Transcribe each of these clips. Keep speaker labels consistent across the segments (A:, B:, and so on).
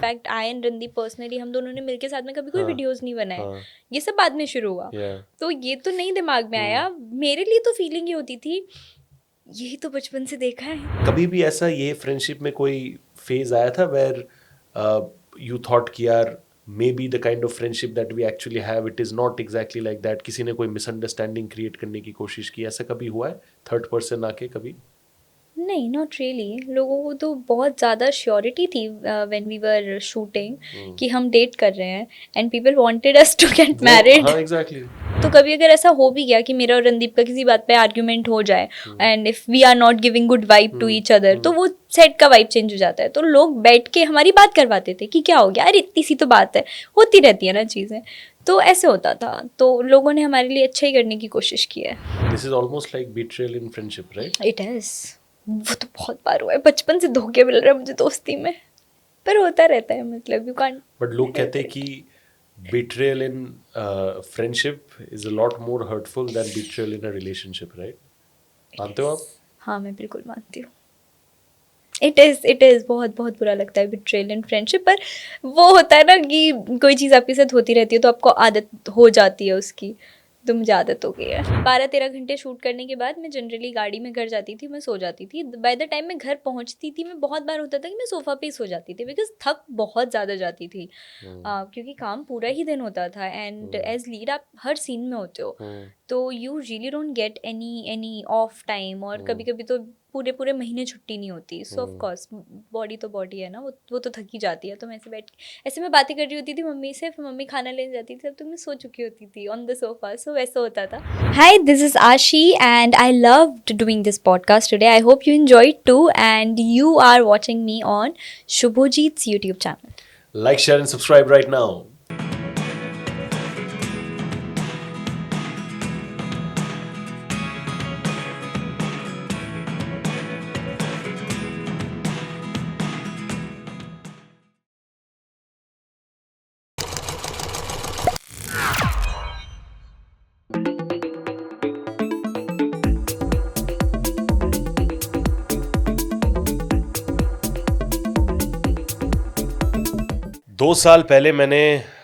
A: In fact I and Randeep personally हम दोनों ने मिलके साथ में कभी कोई
B: हाँ,
A: वीडियोस नहीं बनाए,
B: हाँ,
A: ये सब बाद में शुरू हुआ।
B: yeah,
A: तो ये तो नहीं दिमाग में आया, मेरे लिए तो फीलिंग ये होती थी यही तो बचपन से देखा है।
B: कभी भी ऐसा ये फ्रेंडशिप में कोई फेज आया था वेयर यू थॉट कि यार maybe the kind of friendship that we actually have it is not exactly like that, किसी ने कोई मिसअंडरस्टैंडिंग क्रिएट करने की कोशिश की, ऐसा कभी हुआ है थर्ड पर्सन आके कभी?
A: नहीं, नॉट रियली। लोगों को तो बहुत ज़्यादा श्योरिटी थी व्हेन वी वर शूटिंग कि हम डेट कर रहे हैं, and people wanted us to get married.
B: हाँ एग्जैक्टली।
A: तो कभी अगर ऐसा हो भी गया कि मेरा और रणदीप का किसी बात पे आर्ग्यूमेंट हो जाए and if we are not giving good vibe to each other, तो वो सेट का वाइब चेंज हो जाता है। तो लोग बैठ के हमारी बात करवाते थे कि क्या हो गया, अरे इतनी सी तो बात है, होती रहती है ना चीज़ें। तो ऐसे होता था, तो लोगों ने हमारे लिए अच्छा ही करने की कोशिश की है।
B: This is almost like betrayal in friendship, right?
A: It is. वो तो बहुत बार हुआ है, बचपन से धोखे मिल रहे हैं मुझे दोस्ती में, पर होता रहता है, मतलब यू कांट।
B: बट लोग कहते हैं कि betrayal in friendship is a lot more hurtful than betrayal in a relationship, right? मानते हो आप?
A: हाँ, मैं बिल्कुल मानती हूँ। इट इज़ बहुत बहुत बुरा लगता है बिट्रेयल इन फ्रेंडशिप, पर वो होता है ना कि कोई चीज़ आपके साथ होती रहती है तो आपको आदत हो जाती है उसकी। तो मुझे आदत हो गई है। 12-13 घंटे शूट करने के बाद मैं जनरली गाड़ी में घर जाती थी, मैं सो जाती थी। बाय द टाइम मैं घर पहुंचती थी, मैं बहुत बार होता था कि मैं सोफ़ा पे ही सो जाती थी, बिकॉज थक बहुत ज़्यादा जाती थी। क्योंकि काम पूरा ही दिन होता था, एंड एज लीड आप हर सीन में होते हो, तो you really don't get any of time, और कभी कभी तो पूरे पूरे महीने छुट्टी नहीं होती। सो ऑफ कोर्स बॉडी तो बॉडी है ना, वो तो थकी जाती है। तो मैं ऐसे में बातें कर रही होती थी मम्मी से, फिर मम्मी खाना लेने जाती थी, तब तो मैं सो चुकी होती थी ऑन द सोफा। सो वैसा होता था। Hi, this is Ashi and I loved doing this podcast today. I hope you enjoyed too, and you are watching me on Shubhojit's YouTube channel.
B: Like, share and subscribe right now. 2 साल पहले मैंने,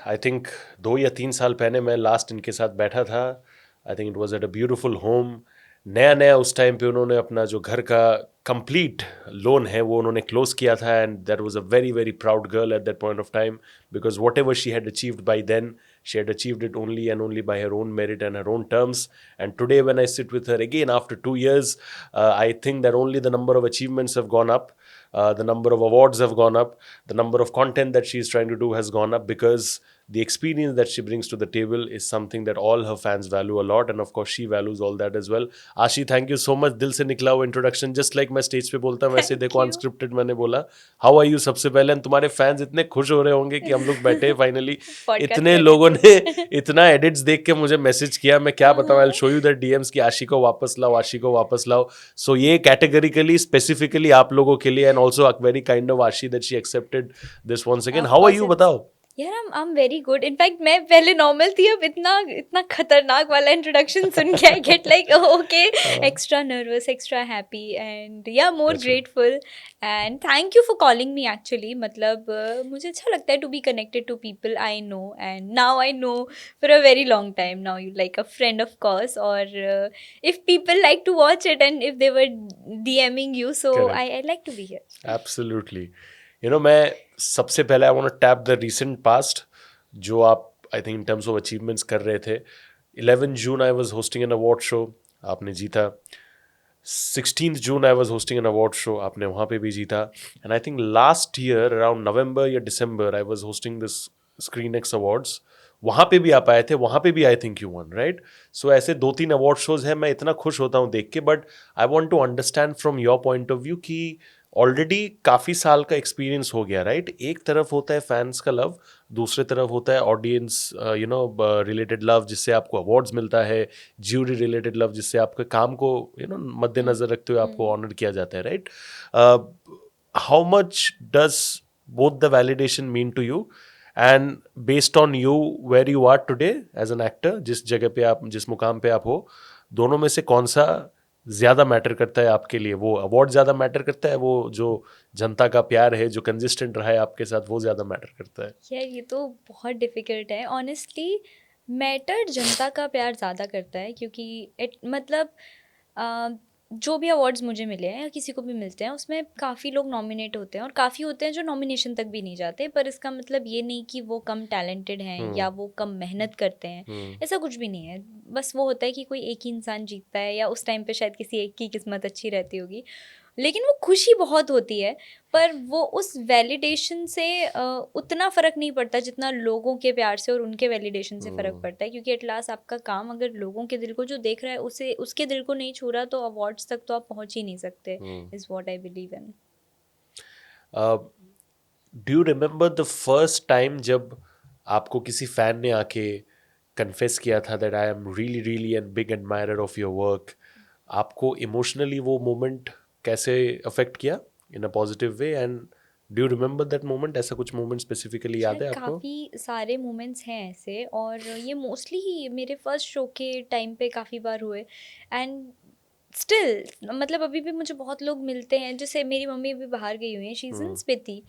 B: I think 2 या 3 साल पहले मैं last इनके साथ बैठा था। I think it was at a beautiful home. नया नया उस टाइम पे उन्होंने अपना जो घर का कंप्लीट लोन है वो उन्होंने क्लोज किया था, and that was a very very proud girl at that point of time, because whatever she had achieved by then, she had achieved it only and only by her own merit and her own terms. And today when I sit with her again after 2 years, I think that only the number of achievements have gone up, the number of awards have gone up, the number of content that she is trying to do has gone up, because the experience that she brings to the table is something that all her fans value a lot, and of course she values all that as well. Ashi, thank you so much. दिल से निकला हुआ introduction, just like मैं stage पे बोलता हूँ वैसे देखो अनस्क्रिप्टेड मैंने बोला हाउ आर यू सबसे पहले, and तुम्हारे फैंस इतने खुश हो रहे होंगे कि हम लोग बैठे फाइनली। इतने लोगों ने इतना एडिट्स देख के मुझे मैसेज किया, मैं क्या बताऊं, I will show you that DMs की आशी को वापस लाओ, आशी को वापस लाओ। सो ये कैटेगरिकली स्पेसिफिकली आप लोगों के लिए, and also very kind of Ashi that she accepted this once again. How are you, बताओ।
A: यार I am very good. In fact मैं पहले नॉर्मल थी, अब इतना इतना खतरनाक वाला इंट्रोडक्शन सुन के I get like okay, extra nervous, extra happy, and या more grateful, and thank you for calling me actually. मतलब मुझे अच्छा लगता है to be connected to people I know, and now I know for a very long time now you like a friend of course, और if people like to watch it and if they were DMing you, so I like to be here.
B: Absolutely. You know, मैं सबसे पहले I want to tap the recent past जो आप I think in terms of achievements कर रहे थे। 11 June I was hosting an award show, आपने जीता। 16th June I was hosting an award show, आपने वहाँ पे भी जीता। And I think last year around November या December I was hosting this screen X awards, वहाँ पे भी आप आए थे, वहाँ पे भी I think you won, right? So ऐसे 2-3 अवार्ड शोज हैं, मैं इतना खुश होता हूँ देख के। But I want to understand from your point of view कि ऑलरेडी काफ़ी साल का एक्सपीरियंस हो गया, राइट? एक तरफ होता है फैंस का लव, दूसरे तरफ होता है audience you know related love जिससे आपको अवार्ड्स मिलता है, ज्यूरी रिलेटेड लव जिससे आपके काम को यू नो मद्देनजर रखते हुए आपको ऑनर किया जाता है, right? How much does both the validation mean to you, and based on you where you are today as an actor, जिस जगह पे आप, जिस मुकाम पे आप हो, दोनों में से कौन सा ज्यादा मैटर करता है आपके लिए? वो अवार्ड ज्यादा मैटर करता है, वो जो जनता का प्यार है जो कंसिस्टेंट रहा है आपके साथ, वो ज्यादा मैटर करता है?
A: यार ये तो बहुत डिफिकल्ट है ऑनेस्टली। मैटर जनता का प्यार ज़्यादा करता है, क्योंकि मतलब अ, जो भी अवार्ड्स मुझे मिले हैं या किसी को भी मिलते हैं उसमें काफ़ी लोग नॉमिनेट होते हैं और काफ़ी होते हैं जो नॉमिनेशन तक भी नहीं जाते, पर इसका मतलब ये नहीं कि वो कम टैलेंटेड हैं या वो कम मेहनत करते हैं। ऐसा कुछ भी नहीं है। बस वो होता है कि कोई एक ही इंसान जीतता है या उस टाइम पे शायद किसी एक की किस्मत अच्छी रहती होगी, लेकिन वो खुशी बहुत होती है। पर वो उस वैलिडेशन से उतना फ़र्क नहीं पड़ता जितना लोगों के प्यार से और उनके वैलिडेशन से फ़र्क पड़ता है, क्योंकि एट लास्ट आपका काम अगर लोगों के दिल को जो देख रहा है उसे उसके दिल को नहीं छू रहा तो अवार्ड्स तक तो आप पहुंच ही नहीं सकते, is what I believe in.
B: Do you remember the first time जब आपको किसी फैन ने आके कन्फेस किया था that I am really really and big admirer of your work? आपको इमोशनली वो मोमेंट कैसे अफेक्ट किया in a positive way? And do you remember that moment? ऐसा कुछ मोमेंट स्पेसिफिकली याद
A: यार
B: है आपको?
A: काफ़ी सारे मोमेंट्स हैं ऐसे, और ये मोस्टली मेरे फर्स्ट शो के टाइम पे काफ़ी बार हुए। एंड स्टिल मतलब अभी भी मुझे बहुत लोग मिलते हैं, जैसे मेरी मम्मी अभी बाहर गई हुई हैं, she is in Spiti,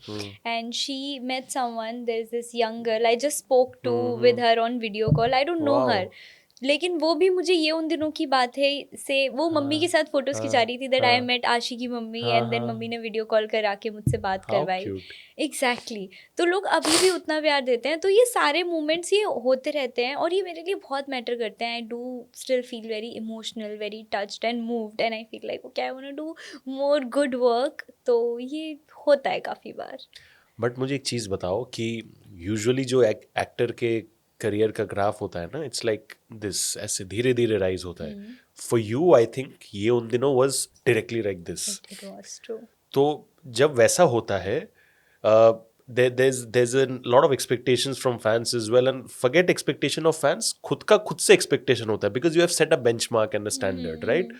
A: and she met someone, there is this young girl I just spoke to with her on video call, I don't know
B: wow!
A: Her, लेकिन वो भी मुझे ये उन दिनों की बात है से वो मम्मी के
B: हाँ,
A: साथ फोटोज खिंचा
B: हाँ,
A: रही थी दैट आई
B: हाँ,
A: मेट आशी की मम्मी,
B: हाँ,
A: एंड देन
B: हाँ।
A: मम्मी ने वीडियो कॉल करा के मुझसे बात
B: हाउ
A: करवाई।
B: क्यूट!
A: एग्जैक्टली तो लोग अभी भी उतना प्यार देते हैं, तो ये सारे मोमेंट्स ये होते रहते हैं और ये मेरे लिए बहुत मैटर करते हैं। I do still feel very emotional, very touched and moved, and I feel like okay I want to do more good work, तो ये होता है काफ़ी बार।
B: बट मुझे एक चीज़ बताओ कि यूजुअली जो एक्टर के करियर का ग्राफ होता है ना, इट्स लाइक दिस, ऐसे धीरे धीरे राइज होता है। फॉर यू आई थिंक ये उन दिनों was directly like this.
A: It was true.
B: तो जब वैसा होता है, there's a lot of expectations from fans as well, and forget expectation of fans, खुद से expectation होता है because you have set a benchmark and a standard, right?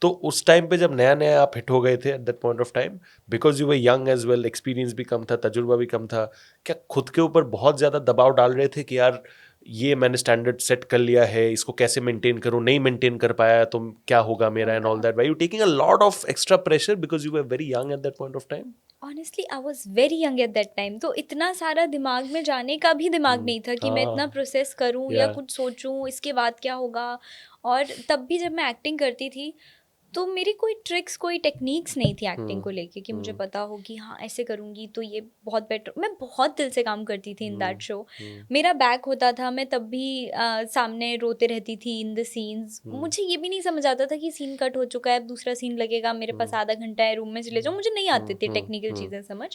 B: तो उस टाइम पे जब नया नया आप हिट हो गए थे eight that point of time, because you were young age well, experience भी कम था, तजुर्बा भी कम था, क्या खुद के ऊपर बहुत ज़्यादा दबाव डाल रहे थे कि यार ये मैंने स्टैंडर्ड सेट कर लिया है, इसको कैसे मेंटेन करूँ, नहीं मेंटेन कर पाया तो क्या होगा मेरा, and all that? Why you taking a lot of extra pressure because you were very young at that point of time?
A: Honestly I was very young at that time, तो इतना सारा दिमाग में जाने का भी दिमाग नहीं था कि मैं इतना
B: हाँ,
A: प्रोसेस करूं या
B: या
A: कुछ सोचूं इसके बाद क्या होगा। और तब भी जब मैं एक्टिंग करती थी तो मेरी कोई ट्रिक्स कोई टेक्निक्स नहीं थी एक्टिंग को लेके कि मुझे पता हो कि हाँ ऐसे करूँगी तो ये बहुत बेटर। मैं बहुत दिल से काम करती थी इन दैट शो। मेरा बैक होता था, मैं तब भी सामने रोते रहती थी इन द सीन्स। मुझे ये भी नहीं समझ आता था कि सीन कट हो चुका है, अब दूसरा सीन लगेगा, मेरे पास आधा घंटा है, रूम में चले जाओ। मुझे नहीं आती थी टेक्निकल चीज़ें समझ,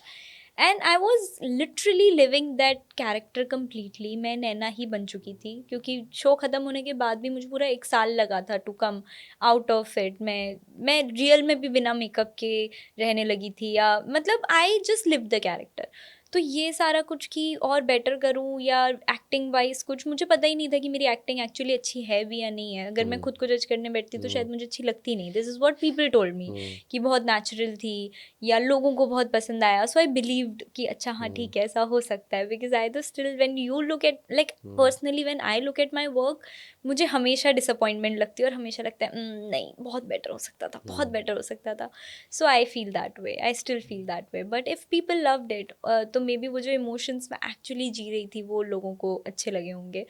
A: and I was literally living that character completely. मैं नैना ही बन चुकी थी, क्योंकि शो ख़त्म होने के बाद भी मुझे पूरा 1 साल लगा था to come out of it. मैं रियल में भी बिना मेकअप के रहने लगी थी, या मतलब I just live the character. तो ये सारा कुछ कि और बेटर करूँ या एक्टिंग वाइज कुछ, मुझे पता ही नहीं था कि मेरी एक्टिंग एक्चुअली अच्छी है भी या नहीं है। अगर मैं खुद को जज करने बैठती तो शायद मुझे अच्छी लगती नहीं। This is what people told me कि बहुत नेचुरल थी या लोगों को बहुत पसंद आया, सो आई बिलीव्ड कि अच्छा हाँ ठीक है ऐसा हो सकता है। बिकॉज आई तो still when you look at like personally when I look at my work, मुझे हमेशा डिसअपॉइंटमेंट लगती है और हमेशा लगता है नहीं बहुत बेटर हो सकता था, बहुत बेटर हो सकता था। So I feel that way, I still feel that way, but if people loved it तो मे बी वो जो इमोशंस मैं एक्चुअली जी रही थी वो लोगों को अच्छे लगे होंगे।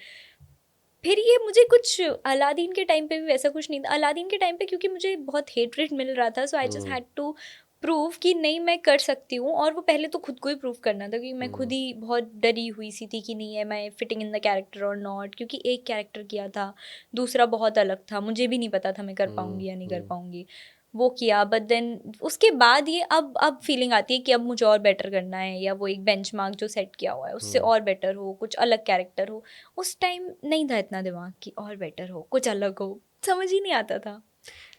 A: फिर ये मुझे कुछ अलादीन के टाइम पे भी वैसा कुछ नहीं था। अलादीन के टाइम पे क्योंकि मुझे बहुत हेटरेट मिल रहा था, so I just had to prove कि नहीं मैं कर सकती हूँ। और वो पहले तो खुद को ही प्रूव करना था, क्योंकि मैं खुद ही बहुत डरी हुई सी थी कि नहीं है मैं फिटिंग इन द कैरेक्टर और नॉट, क्योंकि एक कैरेक्टर किया था, दूसरा बहुत अलग था, मुझे भी नहीं पता था मैं कर पाऊँगी या नहीं कर पाऊँगी। वो किया, बट देन उसके बाद ये अब फीलिंग आती है कि अब मुझे और बेटर करना है, या वो एक बेंचमार्क जो सेट किया हुआ है उससे और बेटर हो, कुछ अलग कैरेक्टर हो। उस टाइम नहीं था इतना दिमाग कि और बेटर हो, कुछ अलग हो, समझ ही नहीं आता था।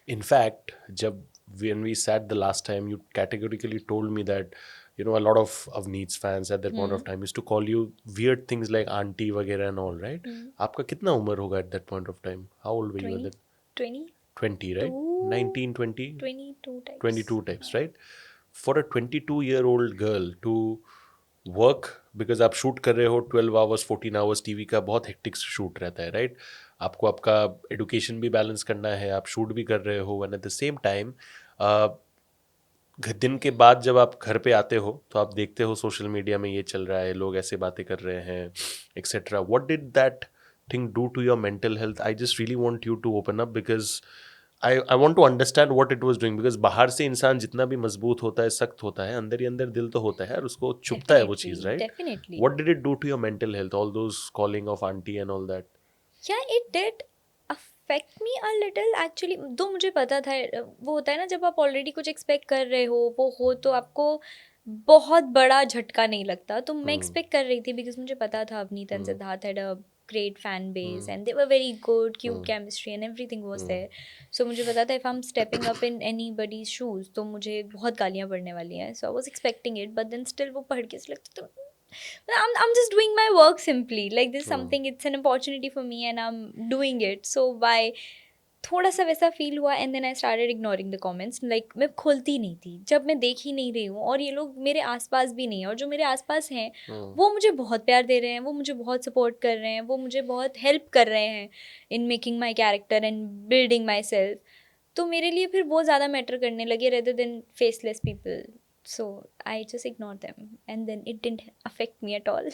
B: In fact, जब when we sat the last time, you categorically told me that you know a lot of Avneet's fans at that point of time used to call you weird things like auntie वगैरह and all, right? आपका कितना उम्र होगा at that point of time? How old were you at
A: 20
B: that?
A: 22
B: 20, right? 19, 20,
A: 22 types.
B: 22 types, right? For a 22-year-old girl to work, because आप shoot कर रहे हो 12 hours 14 hours, TV का बहुत हेक्टिक शूट रहता है, राइट? आपको आपका एडुकेशन भी बैलेंस करना है, आप शूट भी कर रहे हो, and at the same time दिन के बाद जब आप घर पे आते हो तो आप देखते हो सोशल मीडिया में ये चल रहा है, लोग ऐसे बातें कर रहे हैं etcetera. What did that thing do to your mental health? I just really want you to open up because I want to understand what it was doing. Because बाहर से इंसान जितना भी मजबूत होता है, सख्त होता है, अंदर ही अंदर दिल तो होता है और उसको चुभता है वो चीज़, right?
A: Definitely.
B: What did it do to your mental health, all those calling of aunty and all that?
A: Yeah, it did affect me a little actually. तो मुझे पता था वो होता है ना, जब आप ऑलरेडी कुछ एक्सपेक्ट कर रहे हो वो हो तो आपको बहुत बड़ा झटका नहीं लगता. तो मैं एक्सपेक्ट कर रही थी बिकॉज मुझे पता था Avneet and Siddharth had a great fan base and they were very good, cute chemistry and everything was there. So मुझे पता था if I'm stepping up in anybody's shoes तो मुझे बहुत गालियाँ पड़ने वाली हैं. So I was expecting it, but then still वो पढ़ के ऐसा लगता था I'm just doing my work simply. Like this is something, it's an opportunity for me and I'm doing it. So why थोड़ा सा वैसा फील हुआ and then I started ignoring the comments. Like मैं खोलती नहीं थी जब मैं देख ही नहीं रही हूँ और ये लोग मेरे आसपास भी नहीं है, और जो मेरे आसपास हैं वो मुझे बहुत प्यार दे रहे हैं, वो मुझे बहुत सपोर्ट कर रहे हैं, वो मुझे बहुत हेल्प कर रहे हैं in making my character and building myself. तो मेरे लिए फिर वो ज़्यादा मैटर करने लगे rather than faceless people. So I just ignore them and then it didn't affect me at all.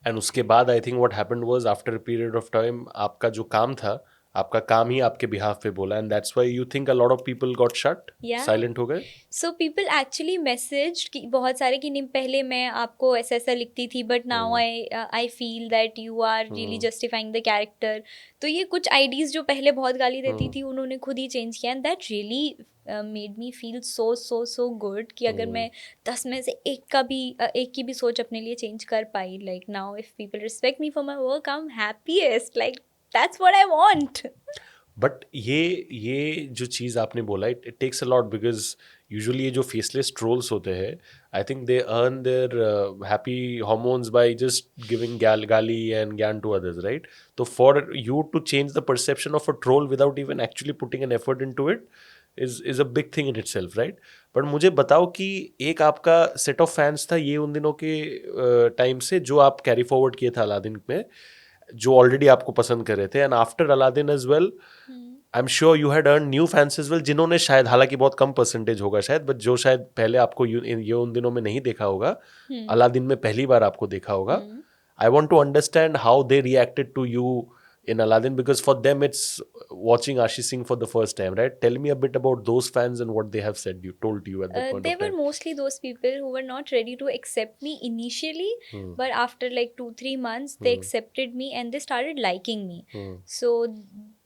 B: And उसके बाद I think what happened was after a period of time आपका जो काम था, आपका काम ही आपके बिहाफ पे बोला, and that's why you think a lot of people got shut,
A: Yeah.
B: Silent हो गए.
A: सो पीपल एक्चुअली मैसेज कि बहुत सारे कि नहीं पहले मैं आपको ऐसा ऐसा लिखती थी but now I feel that you are really justifying the character. तो ये कुछ आईडीज जो पहले बहुत गाली देती थी उन्होंने खुद ही चेंज किया and that really made me feel so so so good कि अगर मैं 10 में से एक की भी सोच अपने लिए चेंज कर पाई. Like now if people respect me for my work I am happiest. Like that's what I want.
B: But ये जो चीज़ आपने बोला, it takes a lot because usually ये जो फेसलेस ट्रोल्स होते हैं, I think they earn their happy hormones by just giving गाली एंड ज्ञान टू अदर्स, राइट? तो for you to change the perception of a troll without even actually putting an effort into it is a big thing in itself, right? But मुझे बताओ कि एक आपका set of fans था ये उन दिनों के टाइम से जो आप कैरी फॉरवर्ड किए थे अलादीन में, जो ऑलरेडी आपको पसंद कर रहे थे, and after Aladdin as well I am sure you had earn new fans as well, जिन्होंने शायद, हालांकि बहुत कम परसेंटेज होगा शायद, बट जो शायद पहले आपको ये उन दिनों में नहीं देखा होगा, अलादीन में पहली बार आपको देखा होगा. I want to understand how they reacted to you in Aladdin, because for them it's watching Ashish Singh for the first time, right? Tell me a bit about those fans and what they have told you at that point
A: They
B: of
A: were
B: time.
A: mostly those people who were not ready to accept me initially, but after like 2-3 months they accepted me and they started liking me. So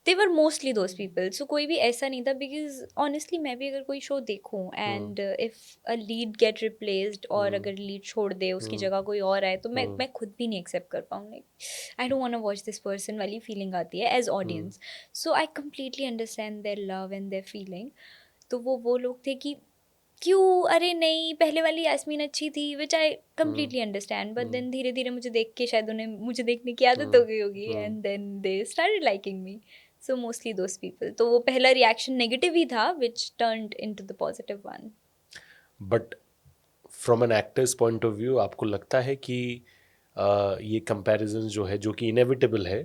A: they were mostly those people. So कोई भी ऐसा नहीं था because honestly मैं भी अगर कोई show देखूं and if a lead get replaced और अगर lead छोड़ दे उसकी जगह कोई और आए तो मैं खुद भी नहीं accept कर पाऊँ. Like I don't want to watch this person वाली feeling आती है as audience. So I completely understand their love and their feeling. तो वो लोग थे कि क्यों, अरे नहीं पहले वाली यास्मीन अच्छी थी, which I completely understand. But then धीरे धीरे मुझे देख के शायद उन्हें मुझे देखने की आदत हो गई होगी and then they started liking me. So mostly those people. तो वो पहला रिएक्शन नेगेटिव ही था which turned into the positive one.
B: But from an actor's point of view आपको लगता है कि ये कंपैरिजन जो है, जो कि इनएविटेबल है,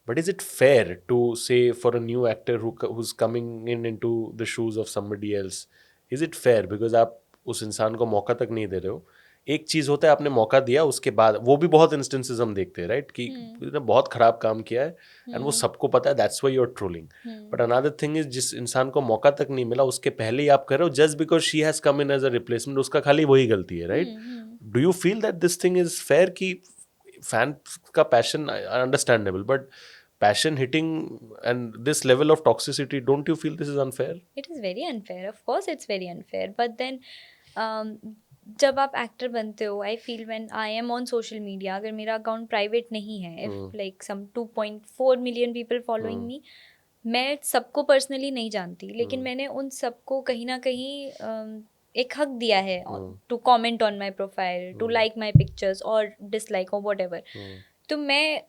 B: but is it fair to say for a new actor who's coming into the shoes of somebody else, is it fair? Because आप उस इंसान को मौका तक नहीं दे रहे हो. एक चीज़ होता है आपने मौका दिया, उसके बाद वो भी बहुत इंस्टेंसेस हम देखते हैं, राइट, कि इसने बहुत खराब काम किया है एंड वो सबको पता है, that's why you are trolling. But another thing is जिस इंसान को मौका तक नहीं मिला उसके पहले ही आप कर रहे हो just because she has come in as a replacement, उसका खाली वही गलती है, right? Do you feel that this thing is fair कि फैन का passion understandable, but passion hitting and this level of toxicity, don't you feel this is unfair?
A: It is very unfair. Of course it's very unfair. But then जब आप actor बनते हो, I feel when I am on social media, अगर मेरा account private नहीं है, if like some 2.4 million people following me, मैं सबको पर्सनली नहीं जानती, लेकिन मैंने उन सबको कहीं ना कहीं एक हक दिया है to comment on my profile, to like my pictures और डिसलाइक और व्हाटएवर. तो मैं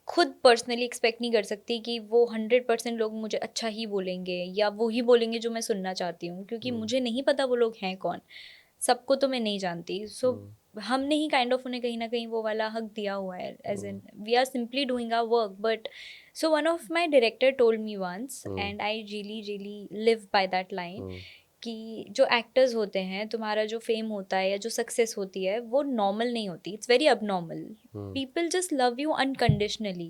A: खुद पर्सनली एक्सपेक्ट नहीं कर सकती कि वो 100% लोग मुझे अच्छा ही बोलेंगे या वो ही बोलेंगे जो मैं सुनना चाहती हूँ, क्योंकि मुझे नहीं पता वो लोग हैं कौन, सबको तो मैं नहीं जानती. सो हमने ही काइंड ऑफ उन्हें कहीं ना कहीं वो वाला हक दिया हुआ है, as in we are simply doing our work. But so one of my director told me once, and I really really live by that line, कि जो एक्टर्स होते हैं, तुम्हारा जो फेम होता है या जो सक्सेस होती है वो नॉर्मल नहीं होती, it's very abnormal. People just love you unconditionally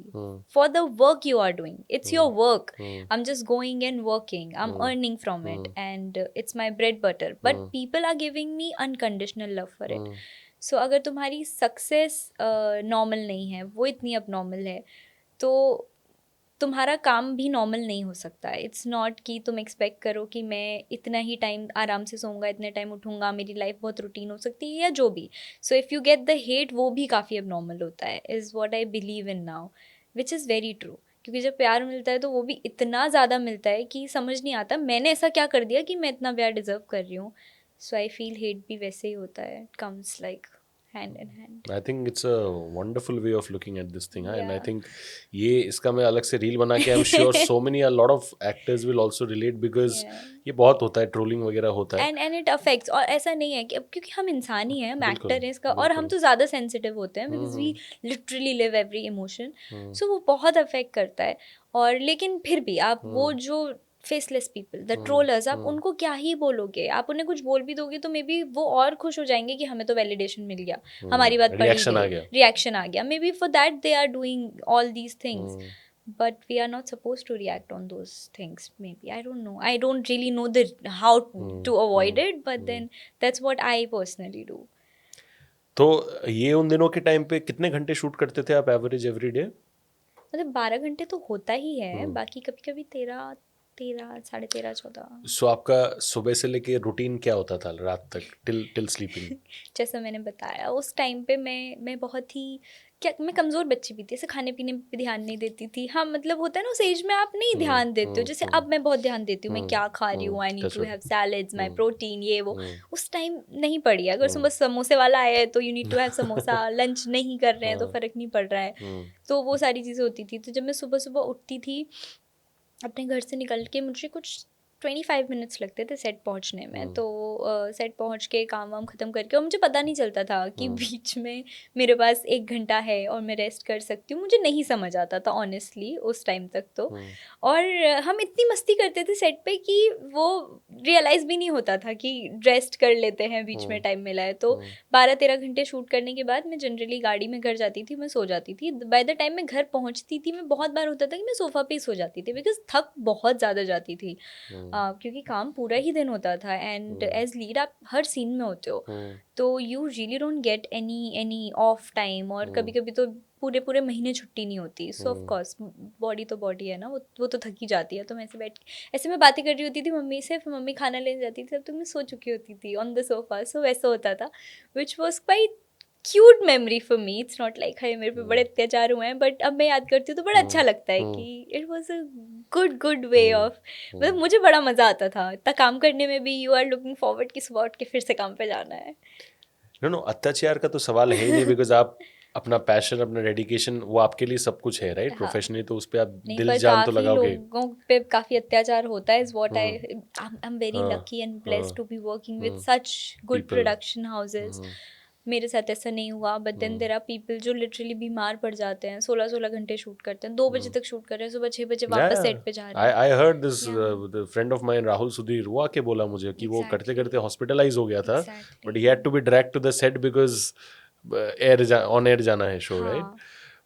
A: for the work you are doing. It's your work. I'm just going and working, I'm earning from it, and it's my bread butter, but people are giving me unconditional love for it. So अगर तुम्हारी success normal नहीं है, वो इतनी abnormal है, तो तुम्हारा काम भी नॉर्मल नहीं हो सकता है. इट्स नॉट कि तुम एक्सपेक्ट करो कि मैं इतना ही टाइम आराम से सोऊंगा, इतने टाइम उठूंगा, मेरी लाइफ बहुत रूटीन हो सकती है या जो भी. So if you get the hate, वो भी काफ़ी अब नॉर्मल होता है, is what I believe in now, which is very true. क्योंकि जब प्यार मिलता है तो वो भी इतना ज़्यादा मिलता है कि समझ नहीं आता मैंने ऐसा क्या कर दिया कि मैं इतना प्यार डिजर्व कर रही हूँ. सो आई फील हेट भी वैसे ही होता है, it comes like hand in hand.
B: I think it's a wonderful way of looking at this thing, and I
A: Yeah.
B: think ये इसका मैं अलग से रील बना के I'm sure so many a lot of actors will also relate because
A: Yeah.
B: ये बहुत होता है, ट्रोलिंग वगैरह होता है.
A: And it affects. और ऐसा नहीं है कि अब क्योंकि हम इंसान ही हैं, हम
B: बिल्कुल,
A: एक्टर हैं इसका, और हम
B: बिल्कुल.
A: तो ज़्यादा सेंसिटिव होते हैं because we literally live every emotion. So वो बहुत अफेक्ट करता है. और लेकिन फिर भी आप वो जो फेसलेस पीपल, द ट्रोलर्स, आप उनको क्या ही बोलोगे. आप उन्हें कुछ बोल भी दोगे तो मे बी वो और खुश हो जाएंगे कि हमें तो वैलिडेशन मिल गया, हमारी बात पड़ी
B: रिएक्शन आ गया.
A: रिएक्शन आ गया. Maybe for that they are doing all these things. But we are not supposed to react on those things. Maybe I don't know. I don't really know the how to avoid it. But then that's what I personally do.
B: तो ये उन दिनों के time पे कितने घंटे shoot करते थे आप एवरेज एवरी डे?
A: मतलब 12 घंटे तो होता ही है. बाकी कभी कभी 13, 13.5, 14.
B: सो आपका सुबह से लेके रूटीन क्या होता था रात तक टिल स्लीपिंग?
A: जैसा मैंने बताया, उस टाइम पे मैं बहुत ही मैं कमज़ोर बच्ची भी थी, ऐसे खाने पीने पे ध्यान नहीं देती थी. हाँ, मतलब होता है ना उस एज में आप नहीं ध्यान देते हो. जैसे अब मैं बहुत ध्यान देती हूँ, मैं क्या खा रही हूँ, I need to have salads, my protein, ये वो. उस टाइम नहीं पड़ी. अगर सुबह समोसे वाला आया है तो you need to have samosa. Lunch नहीं कर रहे हैं तो फ़र्क नहीं पड़ रहा है. तो वो सारी चीज़ें होती थी. तो जब मैं सुबह सुबह उठती थी अपने घर से निकल के, मुझे कुछ 25 मिनट्स लगते थे सेट पहुंचने में. तो सेट पहुंच के काम वाम ख़त्म करके, और मुझे पता नहीं चलता था कि बीच में मेरे पास 1 घंटा है और मैं रेस्ट कर सकती हूँ. मुझे नहीं समझ आता था ऑनेस्टली उस टाइम तक तो. और हम इतनी मस्ती करते थे सेट पे कि वो रियलाइज़ भी नहीं होता था कि रेस्ट कर लेते हैं बीच में, टाइम मिला है. तो 12-13 घंटे शूट करने के बाद मैं जनरली गाड़ी में घर जाती थी, मैं सो जाती थी. बाय द टाइम मैं घर पहुँचती थी, मैं बहुत बार होता था कि मैं सोफ़ा पे ही सो जाती थी बिकॉज थक बहुत ज़्यादा जाती थी. क्योंकि काम पूरा ही दिन होता था. एंड एज लीड आप हर सीन में होते हो, तो you really don't get any of time. और कभी कभी तो पूरे महीने छुट्टी नहीं होती. सो ऑफ कोर्स बॉडी तो बॉडी है ना, वो तो थकी जाती है. तो मैं ऐसे मैं बातें कर रही होती थी मम्मी से, फिर मम्मी खाना लेने जाती थी, तब तो मैं सो चुकी होती थी ऑन द सोफा. सो वैसा होता था, which was quite cute memory for me. It's not like हाय मेरे पे बड़े अत्याचार हुए हैं, बट अब मैं याद करती हूँ तो बड़ा अच्छा लगता है कि it was a good way of. मतलब मुझे बड़ा मज़ा आता था इतना काम करने में भी. यू आर लुकिंग फॉरवर्ड कि सुबह उठ के फिर से काम पे जाना है.
B: नो अत्याचार का तो सवाल है ही नहीं बिकॉज आप अपना पैशन, अपना डेडिकेशन, वो आपके लिए सब कुछ है, राइट?
A: हाँ.
B: प्रोफेशनली तो उस पे आप
A: नहीं,
B: दिल
A: पर
B: जान तो
A: काफ़ी
B: लगाओगे.
A: लोगों पे काफ़ी अत्याचार होता है, is what I am very lucky and blessed to be working with such good
B: People.
A: Production houses. मेरे साथ ऐसा नहीं हुआ. But then there are people जो लिटरली बीमार पड़ जाते हैं, 16 घंटे शूट करते हैं, 2 बजे तक शूट कर रहे हैं, सुबह 6 बजे वापस सेट पे जा रहे हैं.
B: I heard this,
A: Yeah.
B: The friend of mine Rahul Sudhir वो आके बोला मुझे कि वो करते
A: Exactly.
B: करते हॉस्पिटलाइज हो गया था,
A: Exactly.
B: But he had to be drag to the set because on air जाना है शो, राइट?
A: हाँ.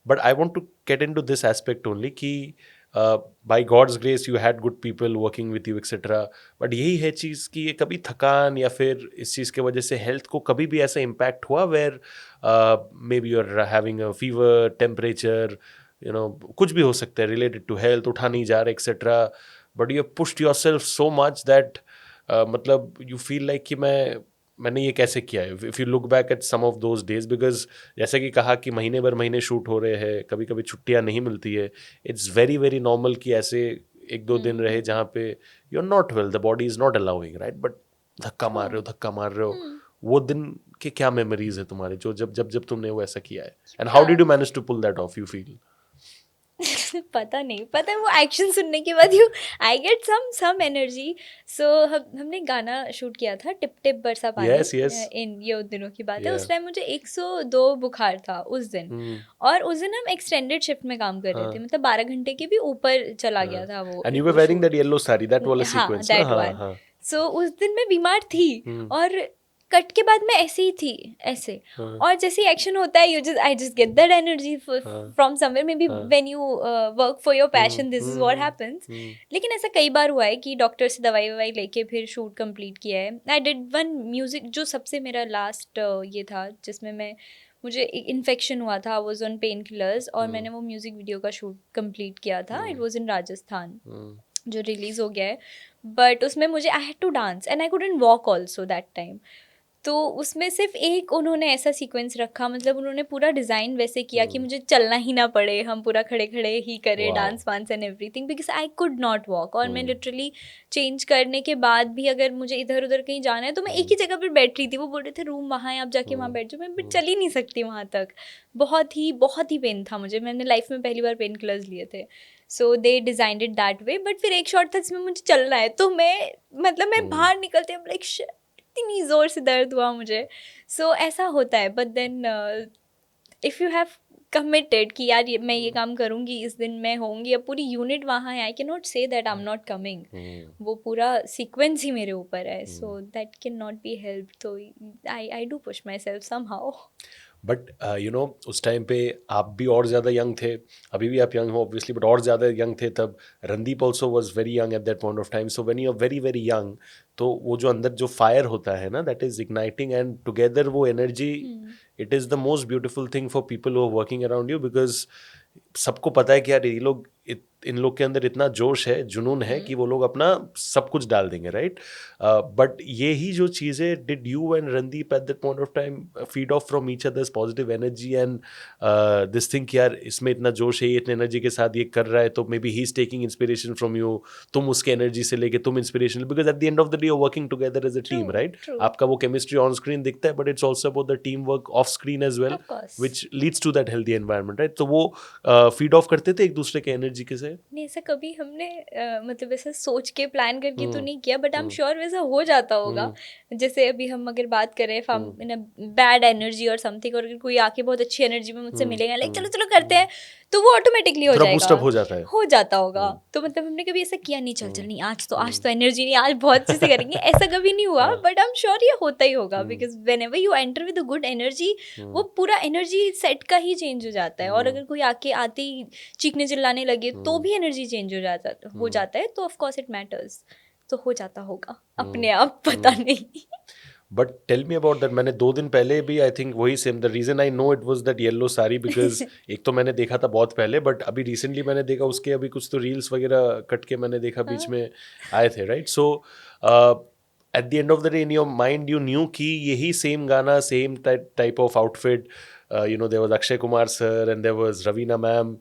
B: But I want to get into this aspect only कि by God's grace you had good people working with you etcetera, but यही है चीज़ कि ये कभी थकान या फिर इस चीज़ की वजह से हेल्थ को कभी भी ऐसा इम्पैक्ट हुआ where maybe you are having a fever, temperature, you know कुछ भी हो सकता है रिलेटेड टू हेल्थ, उठा नहीं जा रहा etcetera, but you pushed yourself so much that मतलब यू फील लाइक कि मैंने ये कैसे किया है? If you look back at some of those days, because जैसे कि कहा कि महीने भर महीने शूट हो रहे हैं, कभी कभी छुट्टियां नहीं मिलती है. इट्स वेरी वेरी नॉर्मल कि ऐसे 1-2 दिन रहे जहाँ पे you are not well, the body is not allowing, right? But धक्का मार रहे हो. वो दिन के क्या मेमोरीज है तुम्हारे जो जब तुमने वो ऐसा किया है, and how did you manage to pull that off, you feel?
A: पता नहीं, पता है वो एक्शन सुनने के बाद आई गेट सम एनर्जी. सो हमने गाना शूट किया था टिप टिप बरसा पानी.
B: Yes, yes.
A: इन ये उन दिनों की बात है.
B: Yeah.
A: उस टाइम मुझे 102 बुखार था उस दिन. और उस दिन हम एक्सटेंडेड शिफ्ट में काम कर रहे थे, मतलब 12 घंटे के भी ऊपर चला गया था वो.
B: And you were wearing that yellow sari, that वाला
A: हाँ,
B: sequence ना?
A: that
B: हाँ,
A: one.
B: हाँ.
A: सो उस दिन मैं बीमार थी और कट के बाद मैं ऐसे ही थी ऐसे. और जैसे एक्शन होता है I just get that energy from somewhere. May be when you work for your passion this is what happens. लेकिन ऐसा कई बार हुआ है कि डॉक्टर से दवाई ववाई लेके फिर शूट कंप्लीट किया है. आई डिड वन म्यूजिक जो सबसे मेरा लास्ट ये था जिसमें मुझे इन्फेक्शन हुआ था. वाज ऑन पेन किलर्स और मैंने वो म्यूजिक वीडियो का शूट कंप्लीट किया था. इट वाज इन राजस्थान जो रिलीज हो गया है. बट उसमें मुझे I had to dance and I couldn't walk also that time. तो उसमें सिर्फ एक उन्होंने ऐसा सीक्वेंस रखा, मतलब उन्होंने पूरा डिज़ाइन वैसे किया कि मुझे चलना ही ना पड़े, हम पूरा खड़े खड़े ही करें डांस वांस and everything, because I could not walk. और मैं लिटरली चेंज करने के बाद भी अगर मुझे इधर उधर कहीं जाना है तो मैं एक ही जगह पर बैठ रही थी. वो बोल रहे थे रूम वहाँ है, आप जाके वहाँ बैठ जाओ. मैं चल ही नहीं सकती वहाँ तक. बहुत ही पेन था मुझे. मैंने लाइफ में पहली बार पेन किलर्स लिए थे. So they designed it that way. But फिर एक शॉट था जिसमें मुझे चलना है तो मैं बाहर निकलते हैं लाइक इतनी ज़ोर से दर्द हुआ मुझे. सो ऐसा होता है. But then if you have committed कि यार मैं ये काम करूँगी, इस दिन मैं होंगी, अब पूरी यूनिट वहाँ है, I can not say that I am not coming. वो पूरा सीक्वेंस ही मेरे ऊपर है. So that can not be help. तो I do push myself somehow.
B: But you know उस टाइम पे आप भी और ज़्यादा यंग थे. अभी भी आप यंग हो ऑब्वियसली, बट और ज़्यादा यंग थे तब. Randeep also was very young at that point of time. So when you are very very young, तो वो जो अंदर जो फायर होता है ना, that is igniting and together वो energy, it is the most beautiful thing for people who are working around you. Because सबको पता है कि यार ये लोग इन लोग के अंदर इतना जोश है, जुनून है कि वो लोग अपना सब कुछ डाल देंगे, राइट. बट ये ही जो चीज़ें, did you and Randeep eight that point of time feed of from each others positive energy and this thing कि यार इसमें इतना जोश है, ये इतने एनर्जी के साथ ये कर रहा है, तो maybe he is taking inspiration from you, तुम उसके एनर्जी से लेके तुम inspiration, because at the end of the day you are working together as a team, right. आपका वो केमिस्ट्री ऑन स्क्रीन दिखता है, but it's also about the team work off screen as well, which leads to that healthy environment, right. तो वो feed of करते थे एक दूसरे के एनर्जी के से.
A: नहीं, ऐसा कभी हमने मतलब ऐसा सोच के प्लान करके तो नहीं किया, बट आई एम श्योर वैसा हो जाता होगा. जैसे अभी हम अगर बात करें इन बैड एनर्जी और समथिंग, और अगर कोई आके बहुत अच्छी एनर्जी में मुझसे मिलेगा, लाइक चलो चलो करते हैं, तो वो ऑटोमेटिकली हो जाएगा, हो जाता होगा. तो मतलब हमने कभी ऐसा किया नहीं, चल नहीं आज तो एनर्जी नहीं, आज बहुत अच्छे से करेंगे, ऐसा कभी नहीं हुआ. बट आई एम श्योर ये होता ही होगा, because when ever you enter with good energy, वो पूरा एनर्जी सेट का ही चेंज हो जाता है. और अगर कोई आते ही चीखने चिल्लाने लगे तो भी एनर्जी चेंज हो जाता है. तो ऑफ कोर्स इट मैटर्स. तो हो जाता होगा अपने आप, पता नहीं.
B: But tell me about that. मैंने 2 दिन पहले भी आई थिंक वही same, the reason I know it was that yellow sari, because एक तो मैंने देखा था बहुत पहले, बट अभी रिसेंटली मैंने देखा उसके अभी कुछ तो रील्स वगैरह कट के मैंने देखा बीच में आए थे, right. So at the end of the day in your mind you knew कि यही सेम गाना, same type of outfit, you know there was Akshay Kumar sir and there was Raveena ma'am,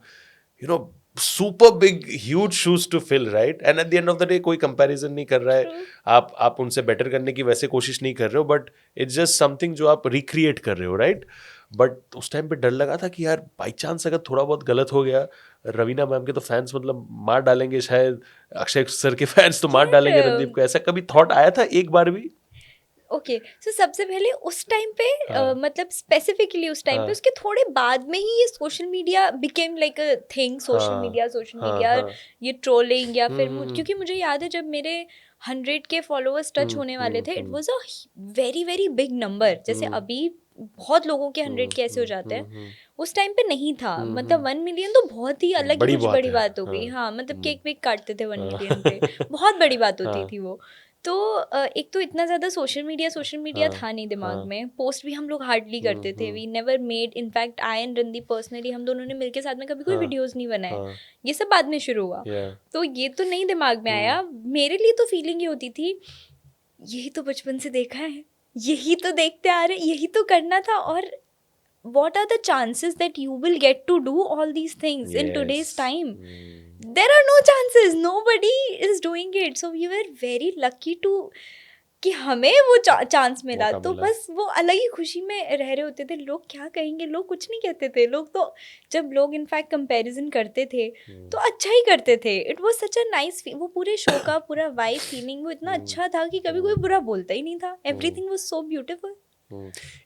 B: you know super big huge shoes to fill, right. and at the end of the day कोई comparison नहीं कर रहा है. आप उनसे better करने की वैसे कोशिश नहीं कर रहे हो, but it's just something जो आप recreate कर रहे हो, right. बट उस टाइम पे डर लगा था कि यार बाई चांस अगर थोड़ा बहुत गलत हो गया, रवीना मैम के तो फैंस मतलब मार डालेंगे, शायद अक्षय सर के फैंस तो मार डालेंगे रणदीप को. ऐसा कभी थॉट आया था एक बार भी?
A: ओके, सो सबसे पहले उस टाइम पे मतलब स्पेसिफिकली उस टाइम पे, उसके थोड़े बाद में ही ये social media became like a thing. Social media ये ट्रोलिंग या फिर क्योंकि मुझे याद है जब मेरे 100 के फॉलोअर्स टच होने वाले थे, it was a very very big number. जैसे अभी बहुत लोगों के 100 के ऐसे हो जाते हैं, उस टाइम पे नहीं था. मतलब 1 मिलियन तो बहुत ही अलग ही कुछ बड़ी बात हो गई. हाँ, मतलब केक वेक काटते थे 1 मिलियन पे, बहुत बड़ी बात होती थी वो. तो एक तो इतना ज़्यादा सोशल मीडिया था नहीं दिमाग में. पोस्ट भी हम लोग हार्डली करते थे. We never made, in fact I and Randeep personally, हम दोनों ने मिलके साथ में कभी कोई वीडियोस नहीं बनाए. ये सब बाद में शुरू हुआ. तो ये तो नहीं दिमाग में आया. मेरे लिए तो फीलिंग ये होती थी, यही तो बचपन से देखा है, यही तो देखते आ रहे, यही तो करना था. और what are the chances that you will get to do all these things in today's time? There are no chances. Nobody is doing it. So we were very lucky to कि हमें वो चांस मिला,
B: मौका
A: तो
B: मिला।
A: बस वो अलग ही खुशी में रह रहे होते थे। लोग क्या कहेंगे, लोग कुछ नहीं कहते थे। लोग तो जब लोग इनफैक्ट कंपैरिजन करते थे तो अच्छा ही करते थे। It was such a nice, वो पूरे शो का पूरा वाइब फीलिंग वो इतना अच्छा था कि कभी कोई बुरा बोलता ही नहीं था। Everything was so beautiful.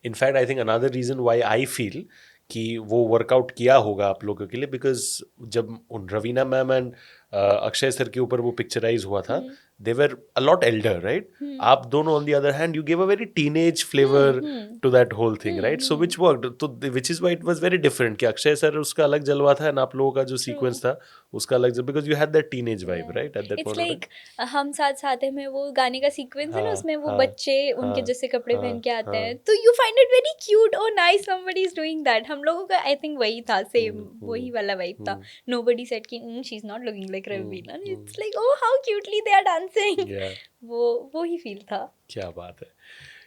B: In fact I think another reason why I feel कि वो वर्कआउट किया होगा आप लोगों के लिए, बिकॉज जब उन Raveena ma'am and Akshay sir के ऊपर वो पिक्चराइज हुआ था, they were a lot elder, right? आप दोनों on the other hand you give a very teenage flavour to that whole thing, right? So which worked, तो which is why it was very different कि Akshay sir उसका अलग जलवा था and आप लोगों का जो सीक्वेंस था उसका अलग, because you had that teenage vibe, right? At that
A: it's
B: point of
A: like हम साथ साथ है में वो गाने का सीक्वेंस है ना,
B: हाँ,
A: उसमें वो
B: हाँ,
A: बच्चे उनके
B: हाँ,
A: जैसे कपड़े
B: हाँ,
A: पहन के आते
B: हाँ।
A: हैं, तो you find it very cute और nice, somebody is doing that. हम लोगों का आई थिंक वही था, सेम वही वाला वाइब था। नोबडी सेड कि she is not looking like Raveena, it's like oh how cutely they are dancing.
B: Yeah.
A: वो ही फील था।
B: क्या बात है।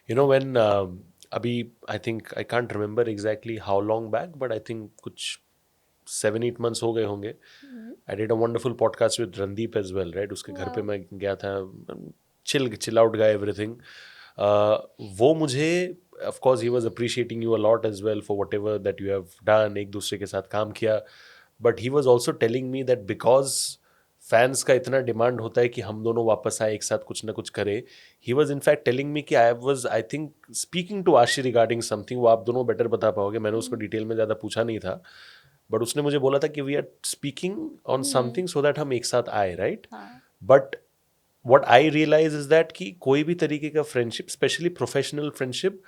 B: यू नो व्हेन अभी I think I can't remember exactly how long back, but I think कुछ 7-8 months हो गए होंगे। I did a wonderful podcast with Randeep as well, right? उसके घर पे
A: Wow.
B: मैं गया था, चिल आउट गाय एवरीथिंग। वो मुझे, of course he was appreciating you a lot as well for whatever that you have done, एक दूसरे के साथ काम किया, but he was also telling me that because fans का इतना डिमांड होता है कि हम दोनों वापस आए, एक साथ कुछ ना कुछ करें। He was in fact telling me कि आई थिंक स्पीकिंग टू आशी रिगार्डिंग समथिंग, वो आप दोनों बेटर बता पाओगे, मैंने उसको डिटेल में ज़्यादा पूछा नहीं था, बट उसने मुझे बोला था कि we are speaking on something so that हम एक साथ आए, राइट?
A: हाँ।
B: But what I realize is that कि कोई भी तरीके का फ्रेंडशिप, स्पेशली प्रोफेशनल फ्रेंडशिप,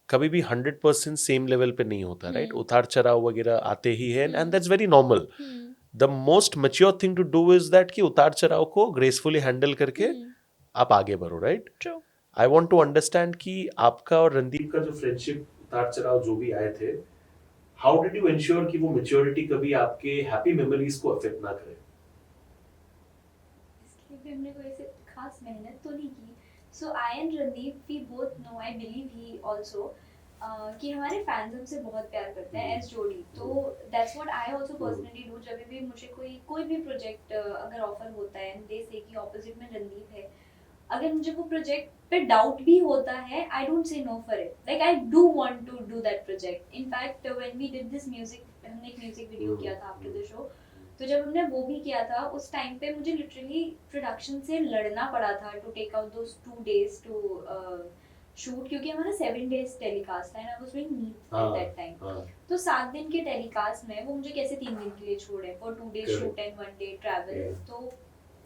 B: कभी भी 100% सेम लेवल पे नहीं होता, राइट? उतार चढ़ाव वगैरह आते ही है, and that's very normal. The most mature thing to do is that कि उतार चढ़ाव को ग्रेसफुली हैंडल करके आप आगे बढ़ो, right?
A: True.
B: I want to understand कि आपका और रणदीप का जो फ्रेंडशिप, उतार चढ़ाव जो भी आए थे, हाउ डिड यू इंश्योर कि वो मेच्योरिटी कभी आपके हैप्पी मेमोरीज को अफेक्ट ना करे?
A: इसके लिए भी हमने कोई ऐसे खास मेहनत तो नहीं की। So I and Randeep we both know, I believe he also, कि हमारे फैंस हमसे बहुत प्यार करते हैं एज जोड़ी। तो that's what I also personally do. जब भी मुझे कोई भी प्रोजेक्ट अगर ऑफर होता है एंड दे से कि ऑपोजिट में रणदीप है, अगर मुझे वो प्रोजेक्ट पे डाउट भी होता है, I don't say no for it, like I do want to do that project. In fact when we did this music, हमने एक म्यूजिक वीडियो किया था आफ्टर द शो, तो जब हमने वो भी किया था उस टाइम पे मुझे लिटरली प्रोडक्शन से लड़ना पड़ा था to take out those 2 days to shoot, क्योंकि हमारा 7 days टेलीकास्ट था and I was doing NEET at that time. तो 7 दिन के टेलीकास्ट में वो मुझे कैसे 3 दिन के लिए छोड़े for 2 days shoot and 1 day travel. तो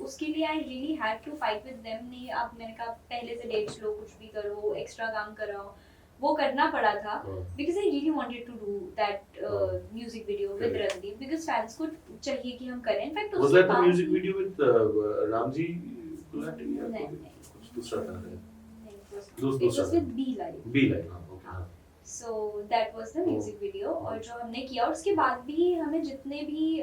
A: उसके लिए I really had to fight with them. नहीं, अब मैंने कहा पहले से डेट्स लो, कुछ भी करो, एक्स्ट्रा काम कराओ, वो करना पड़ा था because I really wanted to do that music video with Randeep, because fans को चाहिए कि हम करें। In fact
B: Was that the music video with Ramji Gulati या
A: नहीं,
B: कुछ दूसरा था?
A: it was with B Live.
B: B Live, हाँ, okay, हाँ।
A: So that was the music video। और जो हमने किया, और उसके बाद भी हमें जितने भी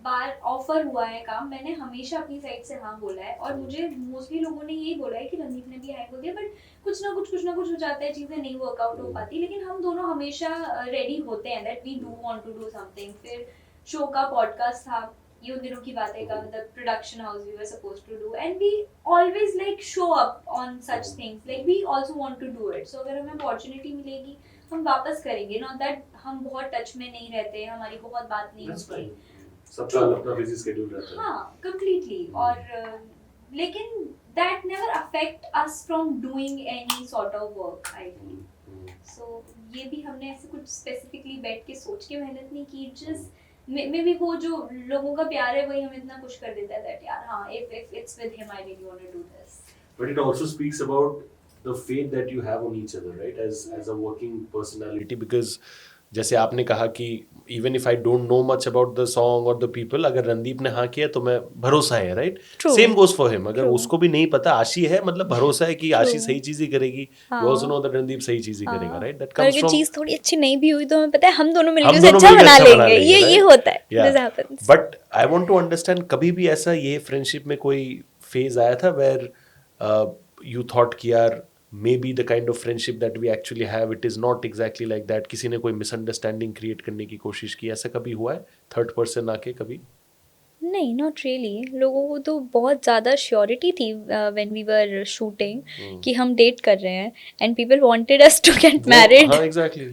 A: बार ऑफर हुआ है काम, मैंने हमेशा अपनी साइड से हाँ बोला है। और मुझे मोस्टली लोगों ने यही बोला है कि रणदीप ने भी हाँ बोल दिया, बट कुछ ना कुछ हो जाता है, चीज़ें नहीं वर्कआउट हो पाती, लेकिन हम दोनों हमेशा रेडी होते हैं that we do want to do something. फिर शो का पॉडकास्ट था, ये उन दिनों की बातें का, मतलब production house we were supposed to do, and we always like show up on such things, like we also want to do it. So अगर हमें अपॉर्चुनिटी मिलेगी हम वापस करेंगे, नॉट दैट हम बहुत टच में नहीं रहते, हमारी बहुत बात नहीं होती।
B: सबका अपना बिजी शेड्यूल रहता है।
A: हाँ, completely। और लेकिन that never affect us from doing any sort of work, I feel। So ये भी हमने ऐसे कुछ specifically बैठ के सोच के मेहनत नहीं की, just मे भी वो जो लोगों का प्यार है वही हमें इतना खुश कर देता है that यार हाँ, if it's with him I really want to do this।
B: But it also speaks about the faith that you have on each other, right? As a working personality, because जैसे आपने कहा कि even if I don't no much about the song और the people, अगर रणदीप ने हाँ किया तो मैं भरोसा है, right? Same goes for him. अगर उसको भी नहीं पता आशी है, मतलब भरोसा है कि आशी सही चीज ही करेगी, you also know that Randeep सही चीज ही करेगा, राइट? दैट कम्स फ्रॉम,
A: चीज थोड़ी अच्छी नहीं भी हुई तो हमें पता है हम दोनों मिलकर उसे अच्छा बना लेंगे, ये होता है, this happens.
B: But I want to understand, कभी भी ऐसा ये फ्रेंडशिप में कोई फेज आया था वेयर यू थॉट कि यार maybe the kind of friendship that we actually have, it is not exactly like that, किसी ने कोई misunderstanding create करने की कोशिश की, ऐसा कभी हुआ है थर्ड पर्सन आके कभी?
A: नहीं, नॉट रियली। लोगों को तो बहुत ज़्यादा श्योरिटी थी व्हेन वी वर शूटिंग कि हम डेट कर रहे हैं, and people wanted us to get married.
B: हाँ एग्जैक्टली।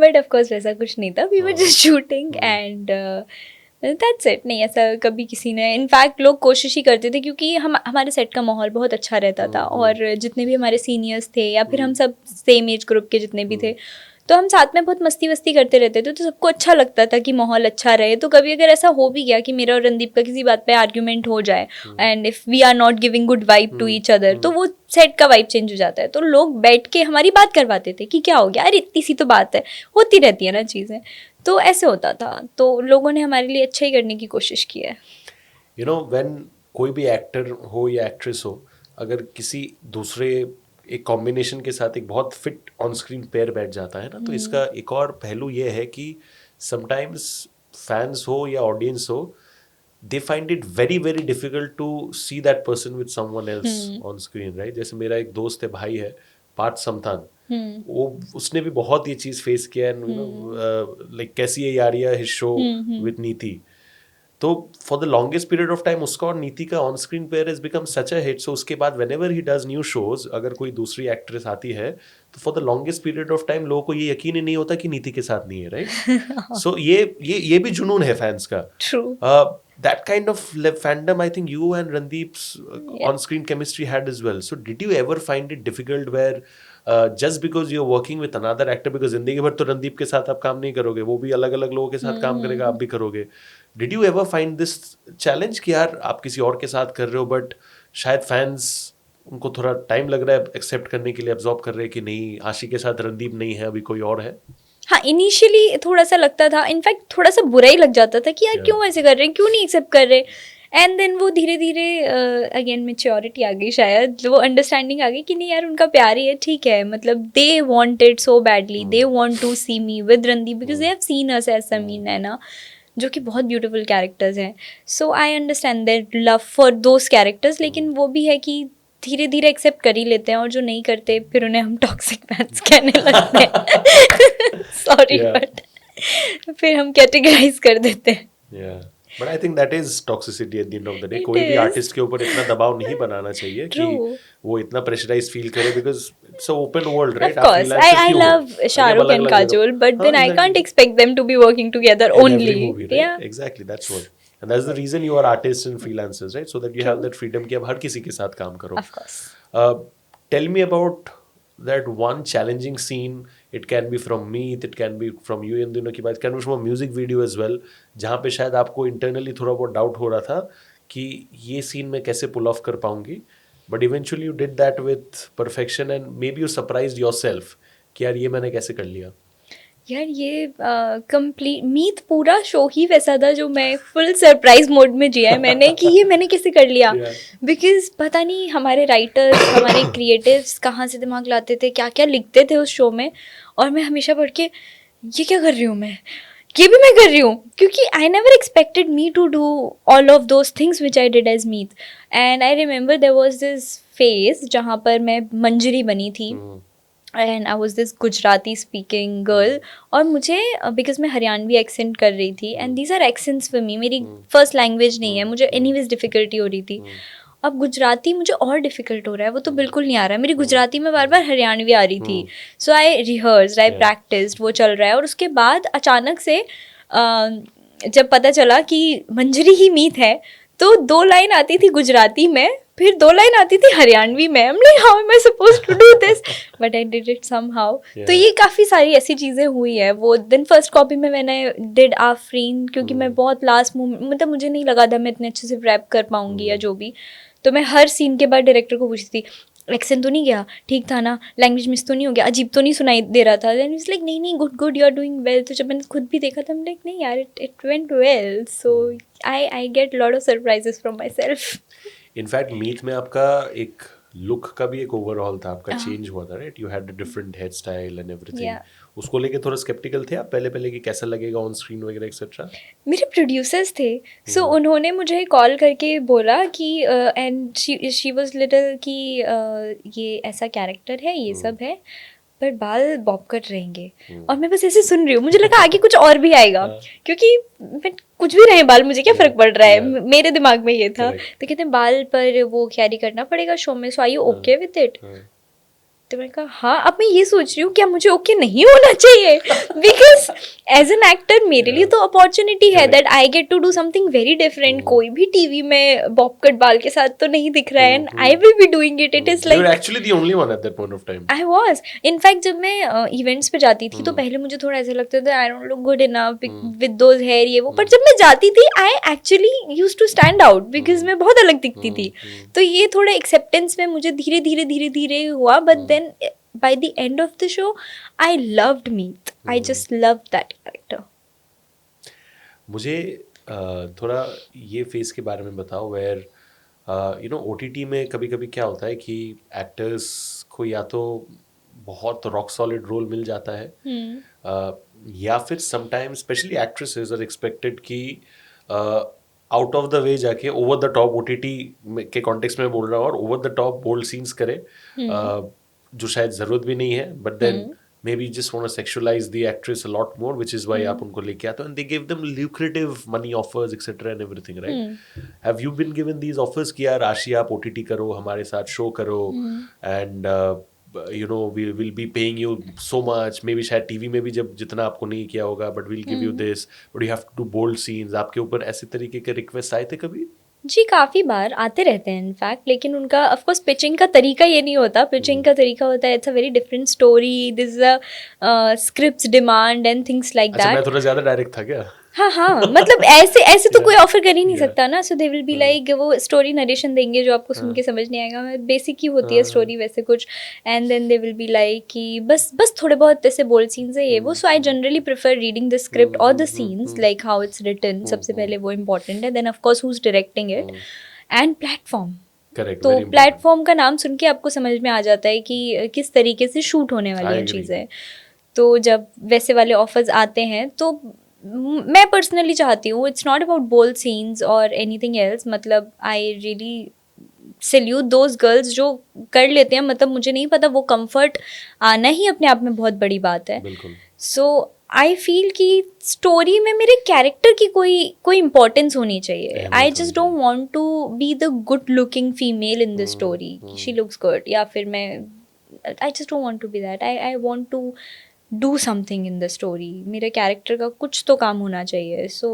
A: बट ऑफ कोर्स वैसा कुछ नहीं था, वी वर
B: हाँ।
A: Just shooting and that's it. नहीं, ऐसा कभी किसी ने, इनफैक्ट लोग कोशिश ही करते थे क्योंकि हमारे सेट का माहौल बहुत अच्छा रहता था, और जितने भी हमारे सीनियर्स थे या फिर हम सब सेम एज ग्रुप के जितने भी थे, तो हम साथ में बहुत मस्ती वस्ती करते रहते थे, तो सबको अच्छा लगता था कि माहौल अच्छा रहे। तो कभी अगर ऐसा हो भी गया कि मेरा और रणदीप का किसी बात पे आर्ग्यूमेंट हो जाए, and if we are not giving good vibe to each other, तो वो सेट का वाइब चेंज हो जाता है। तो लोग बैठ के हमारी बात करवाते थे कि क्या हो गया, अरे इतनी सी तो बात है, होती रहती है ना चीज़ें। तो ऐसे होता था, तो लोगों ने हमारे लिए अच्छा ही करने की कोशिश की है।
B: यू नो व्हेन कोई भी एक्टर हो या एक्ट्रेस हो, अगर किसी दूसरे एक कॉम्बिनेशन के साथ एक बहुत फिट ऑन स्क्रीन पेयर बैठ जाता है ना, तो इसका एक और पहलू ये है कि समटाइम्स फैंस हो या ऑडियंस हो, they find it very very difficult to see that person with someone else on screen, right? जैसे मेरा एक दोस्त है, भाई है, पार्थ समथान, वो उसने भी बहुत ये चीज़ फेस किया है, यू नो लाइक कैसी है यारिया हिज शो विद नीति। तो for the longest period of time उसका और नीति का on screen pair has become such a hit. So उसके बाद whenever he does new shows, अगर कोई दूसरी एक्ट्रेस आती है तो for the longest period of time लोगों को ये यकीन ही नहीं होता कि नीति के साथ नहीं है, राइट? सो ये भी जुनून है फैंस का।
A: True.
B: That kind of fandom, I think you and Randeep's on-screen chemistry had as well. So did you ever find it difficult where just because you're working with another actor, because जिंदगी भर तो रणदीप के साथ आप काम नहीं करोगे, वो भी अलग अलग लोगों के साथ काम करेगा, आप भी करोगे, did you ever find this challenge कि यार आप किसी और के साथ कर रहे हो बट शायद फैंस उनको थोड़ा टाइम लग रहा है एक्सेप्ट करने के लिए, एब्जॉर्ब कर रहे हैं कि नहीं, आशी के साथ रणदीप नहीं है, अभी कोई और है?
A: हाँ, इनिशियली थोड़ा सा लगता था, इनफैक्ट थोड़ा सा बुरा ही लग जाता था कि यार क्यों ऐसे कर रहे हैं, क्यों नहीं एक्सेप्ट कर रहे। एंड देन वो धीरे धीरे अगेन मेच्योरिटी आ गई, शायद वो अंडरस्टैंडिंग आ गई कि नहीं यार उनका प्यार ही है, ठीक है, मतलब they wanted so badly, they want to see me with Randeep because they have seen us as Sameen, है ना, जो कि बहुत ब्यूटीफुल कैरेक्टर्स हैं। So I understand their love for those characters, लेकिन वो भी है कि धीरे धीरे एक्सेप्ट कर ही लेते हैं, और जो नहीं करते फिर उन्हें हम टॉक्सिक फैंस कहने लगते हैं। सॉरी बट फिर हम कैटेगराइज कर देते हैं।
B: But I think that is toxicity eight the end of the day.
A: It
B: कोई भी
A: is.
B: आर्टिस्ट के ऊपर इतना दबाव नहीं बनाना चाहिए कि
A: True.
B: वो इतना प्रेशराइज फील करे, because it's a open world,
A: Of
B: right?
A: course, I love Shah Rukh and Kajol, but then I can't expect them to be working together
B: in
A: only.
B: every movie, right?
A: Yeah.
B: Exactly, that's what. And that's the reason you are artists and freelancers, right? So that you have that freedom कि अब हर किसी के साथ काम करो.
A: Of course.
B: Tell me about that one challenging scene. It can be from Meet, it can be from you इन दिनों की बात, it can be from a music video as well, जहाँ पे शायद आपको internally थोड़ा बहुत डाउट हो रहा था कि ये सीन मैं कैसे पुल ऑफ कर पाऊंगी, but eventually you did that with perfection and maybe you surprised yourself कि यार ये मैंने कैसे कर लिया।
A: यार ये कंप्लीट मीत पूरा शो ही वैसा था जो मैं फुल सरप्राइज मोड में जिया है मैंने कि ये मैंने कैसे कर लिया, बिकॉज पता नहीं हमारे राइटर्स, हमारे क्रिएटिव्स कहाँ से दिमाग लाते थे, क्या क्या लिखते थे उस शो में, और मैं हमेशा पढ़ के ये क्या कर रही हूँ मैं, ये भी मैं कर रही हूँ, क्योंकि I never expected me to do all of those things which I did as Meet. And I remember there was this phase जहाँ पर मैं मंजरी बनी थी, and I was this Gujarati speaking girl, और मुझे बिकॉज मैं हरियाणवी एक्सेंट कर रही थी, and these are accents for me, मेरी फर्स्ट लैंग्वेज नहीं है, मुझे एनीवेज डिफ़िकल्टी हो रही थी। अब गुजराती मुझे और डिफ़िकल्ट हो रहा है, वो तो बिल्कुल नहीं आ रहा है, मेरी गुजराती में बार बार हरियाणवी आ रही थी। सो आई रिहर्स, आई प्रैक्टिस, वो चल रहा है, और उसके बाद अचानक से जब पता चला कि मंजरी ही मीत है, तो 2 लाइन आती थी गुजराती में, फिर 2 लाइन आती थी हरियाणवी में। I'm like, how am I supposed to do this? But I did it somehow. तो ये काफ़ी सारी ऐसी चीज़ें हुई है। वो दिन फर्स्ट कॉपी में मैंने डिड आफरीन, क्योंकि मैं बहुत लास्ट मोमेंट, मतलब मुझे नहीं लगा था मैं इतने अच्छे से रैप कर पाऊँगी या जो भी, तो मैं हर सीन के बाद डायरेक्टर को पूछती थी एक्सेंट तो नहीं गया, ठीक था ना, लैंग्वेज मिस तो नहीं हो गया, अजीब तो नहीं सुनाई दे रहा था। देन इट्स लाइक नहीं नहीं, good good, you are doing well. तो जब मैंने खुद भी देखा था, मैं लाइक नहीं यार, it went well. So I get lot of surprises from myself.
B: In fact Meet में आपका एक लुक का भी एक ओवरऑल था, आपका चेंज हुआ था, right? You had a different hair style and everything. उसको लेके थोड़ा स्केप्टिकल थे आप पहले कि कैसा लगेगा ऑन स्क्रीन वगैरह एक्सेट्रा? मेरे
A: प्रोड्यूसर्स थे, सो उन्होंने मुझे कॉल करके बोला कि एंड शी वाज लिटिल कि ये ऐसा कैरेक्टर है, ये सब है, पर बाल बॉब कट रहेंगे। और मैं बस ऐसे सुन रही हूँ, मुझे लगा आगे कुछ और भी आएगा, क्योंकि मैं कुछ भी रहे बाल, मुझे क्या फर्क पड़ रहा है, मेरे दिमाग में ये था। तो कहते हैं बाल पर वो कैरी करना पड़ेगा शो में, so are you okay with it? तो मैंने कहा हाँ। अब मैं ये सोच रही हूँ क्या मुझे ओके नहीं होना चाहिए, बिकॉज एज एन एक्टर मेरे लिए तो अपॉर्चुनिटी है that I get to do something very different. कोई भी टीवी में बॉब कट बाल के साथ तो नहीं दिख रहा है, and I will be doing it. It is like
B: actually the only one eight that point of time.
A: I was in fact जब मैं इवेंट्स पे जाती थी तो पहले मुझे थोड़ा ऐसा लगता था I don't look good enough with those hair ये वो, पर जब मैं जाती थी I actually used to stand out because मैं बहुत अलग दिखती थी। तो ये थोड़ा एक्सेप्टेंस में मुझे धीरे धीरे धीरे धीरे हुआ, but then by the end of the show I loved Meet. I just loved that character.
B: मुझे थोड़ा ये फेस के बारे में बताओ वेयर यू नो OTT में कभी कभी क्या होता है कि एक्टर्स को या तो बहुत रॉक सॉलिड रोल मिल जाता है या फिर sometimes specially actresses are expected कि आउट ऑफ द वे जाके ओवर द टॉप OTT के कॉन्टेक्स्ट में बोल रहा हूँ और over the top bold scenes करे जो शायद जरूरत भी नहीं है, but then maybe just want to sexualise the actress a lot more, which is why आप उनको लेके आते हो and they give them lucrative money offers etcetera and everything, right? Have you been given these offers कि यार आशी आप OTT करो, हमारे साथ शो करो and you know we will be paying you so much, maybe शायद TV में भी जब जितना आपको नहीं किया होगा but will give you this but you have to do bold scenes, आपके ऊपर ऐसे तरीके के रिक्वेस्ट आए थे कभी?
A: जी काफ़ी बार आते रहते हैं इनफैक्ट, लेकिन उनका ऑफ कोर्स पिचिंग का तरीका ये नहीं होता। पिचिंग का तरीका होता है it's a very different story, this is a scripts demand and things like that.
B: मैं थोड़ा ज़्यादा डायरेक्ट था क्या?
A: हाँ मतलब ऐसे ऐसे तो कोई ऑफर कर ही नहीं सकता ना। सो दे विल बी लाइक वो स्टोरी नरेशन देंगे जो आपको सुन के समझ नहीं आएगा, बेसिक ही होती है स्टोरी वैसे कुछ, and then they will be like कि बस थोड़े बहुत ऐसे बोल्ड सीन्स है ये वो। So I generally prefer reading the script और the scenes like how it's written, सबसे पहले वो इम्पोर्टेंट है, then of course who is directing it and platform. तो प्लेटफॉर्म का नाम सुन के आपको समझ में आ जाता है कि किस तरीके से शूट होने वाली है चीज़ें। तो जब वैसे वाले ऑफर्स आते हैं तो मैं पर्सनली चाहती हूँ it's not about bold scenes और एनीथिंग एल्स, मतलब I really salute those girls जो कर लेते हैं। मतलब मुझे नहीं पता, वो कंफर्ट आना ही अपने आप में बहुत बड़ी बात है। सो आई फील कि स्टोरी में मेरे कैरेक्टर की कोई इम्पोर्टेंस होनी चाहिए। I just don't want to be the good looking female in the story, she looks good, या फिर मैं I just don't want to be that. I want to do something in the story, मेरे character का कुछ तो काम होना चाहिए। सो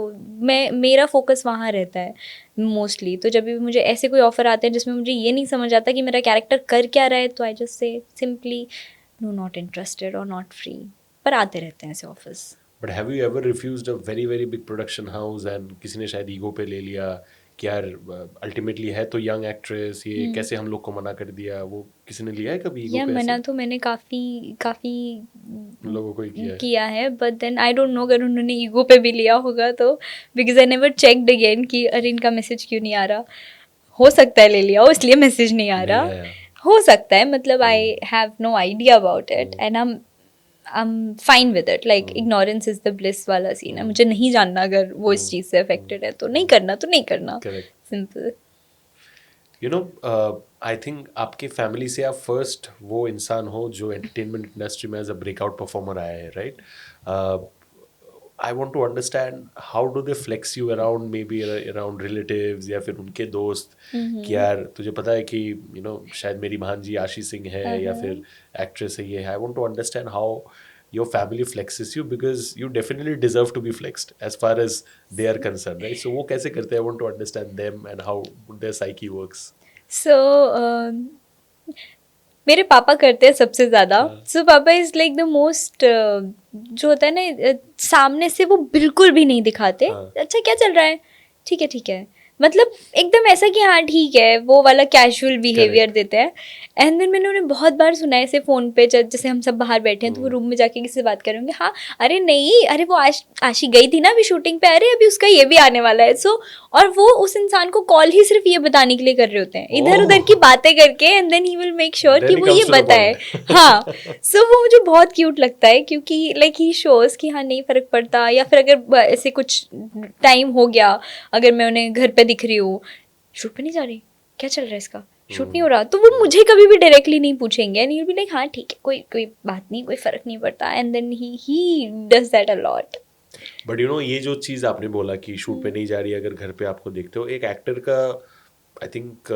A: मेरा फोकस वहाँ रहता है मोस्टली। तो जब भी मुझे ऐसे कोई ऑफर आते हैं जिसमें मुझे ये नहीं समझ आता कि मेरा कैरेक्टर कर क्या रहा है, तो I just say simply no, not interested और नॉट फ्री। पर आते रहते हैं ऐसे offers.
B: But have you ever refused a very very big production house and किसी ने शायद ईगो पे ले लिया कि यार अल्टीमेटली है तो यंग एक्ट्रेस, ये कैसे हम लोग को मना कर दिया, वो किसी ने लिया है कभी ईगो पे?
A: मना तो मैंने काफ़ी
B: लोगों को
A: किया है, but then I don't know अगर उन्होंने ईगो पे भी लिया होगा तो, because I never checked again कि अरे इनका मैसेज क्यों नहीं आ रहा। हो सकता है ले लिया हो इसलिए मैसेज नहीं आ रहा, हो सकता है, मतलब I have no idea about it and I am fine with it. Like ignorance is the bliss वाला सीन है, मुझे नहीं जानना अगर वो इस चीज़ से अफेक्टेड है तो नहीं करना तो नहीं करना, simple.
B: You know I think आपके फैमिली से आप फर्स्ट वो इंसान हो जो एंटरटेनमेंट इंडस्ट्री में एज अ ब्रेकआउट परफॉर्मर आया है, right? I want to understand how do they flex you around, maybe around relatives या फिर उनके दोस्त कि यार तुझे पता है कि यू नो शायद मेरी भांजी आशी सिंह है या फिर एक्ट्रेस है ये है। I want to understand how your family flexes you because you definitely deserve to be flexed as far as they are concerned, right? So वो कैसे करते हैं? I want to understand them and how their psyche works.
A: So मेरे पापा करते हैं सबसे ज़्यादा। सो पापा इज़ लाइक द मोस्ट, जो होता है ना सामने से वो बिल्कुल भी नहीं दिखाते। अच्छा क्या चल रहा है, ठीक है ठीक है, मतलब एकदम ऐसा कि हाँ ठीक है, वो वाला कैजुअल बिहेवियर देते हैं। एंड देन मैंने उन्हें बहुत बार सुना है ऐसे फ़ोन पे, जैसे हम सब बाहर बैठे हैं तो वो रूम में जाके किसी से बात करेंगे, हाँ अरे नहीं, अरे वो आशी गई थी ना अभी शूटिंग पे, अरे अभी उसका ये भी आने वाला है। सो और वो उस इंसान को कॉल ही सिर्फ ये बताने के लिए कर रहे होते हैं, इधर उधर की बातें करके, and then he will make sure कि वो ये बताए। हाँ, सो वो मुझे बहुत क्यूट लगता है क्योंकि लाइक ही शोज कि हाँ नहीं फ़र्क पड़ता, या फिर अगर ऐसे कुछ टाइम हो गया, अगर मैं उन्हें घर पे दिख रही हूँ, शूट पे नहीं जा रही, क्या चल रहा है इसका, शूट नहीं हो रहा, तो वो मुझे कभी भी डायरेक्टली नहीं पूछेंगे एंड यू बी लाइक हाँ ठीक है, कोई कोई बात नहीं, कोई फर्क नहीं पड़ता, and then he does that a lot.
B: But you know ये जो चीज़ आपने बोला कि शूट पे नहीं जा रही, अगर घर पे आपको देखते हो, एक एक्टर का आई थिंक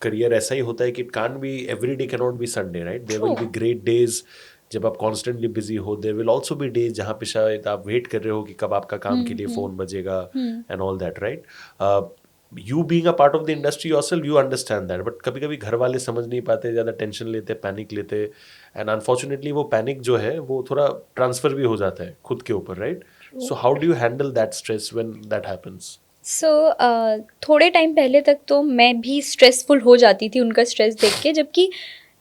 B: करियर ऐसा ही होता है कि it can't be every day, can not be Sunday, right? There will be great days जब आप कॉन्स्टेंटली बिजी हो, there will also be days जहाँ पे शायद आप वेट कर रहे हो कि कब आपका काम के लिए फ़ोन बजेगा and all that, right? You being a part of the industry yourself, you understand that, but कभी कभी घर वाले समझ नहीं पाते, ज़्यादा टेंशन लेते, पैनिक लेते, एंड अनफॉर्चुनेटली वो पैनिक जो है वो थोड़ा ट्रांसफर भी हो जाता है खुद के ऊपर, right? So how do you handle that stress when that happens?
A: So थोड़े टाइम पहले तक तो मैं भी स्ट्रेसफुल हो जाती थी उनका स्ट्रेस देख के, जबकि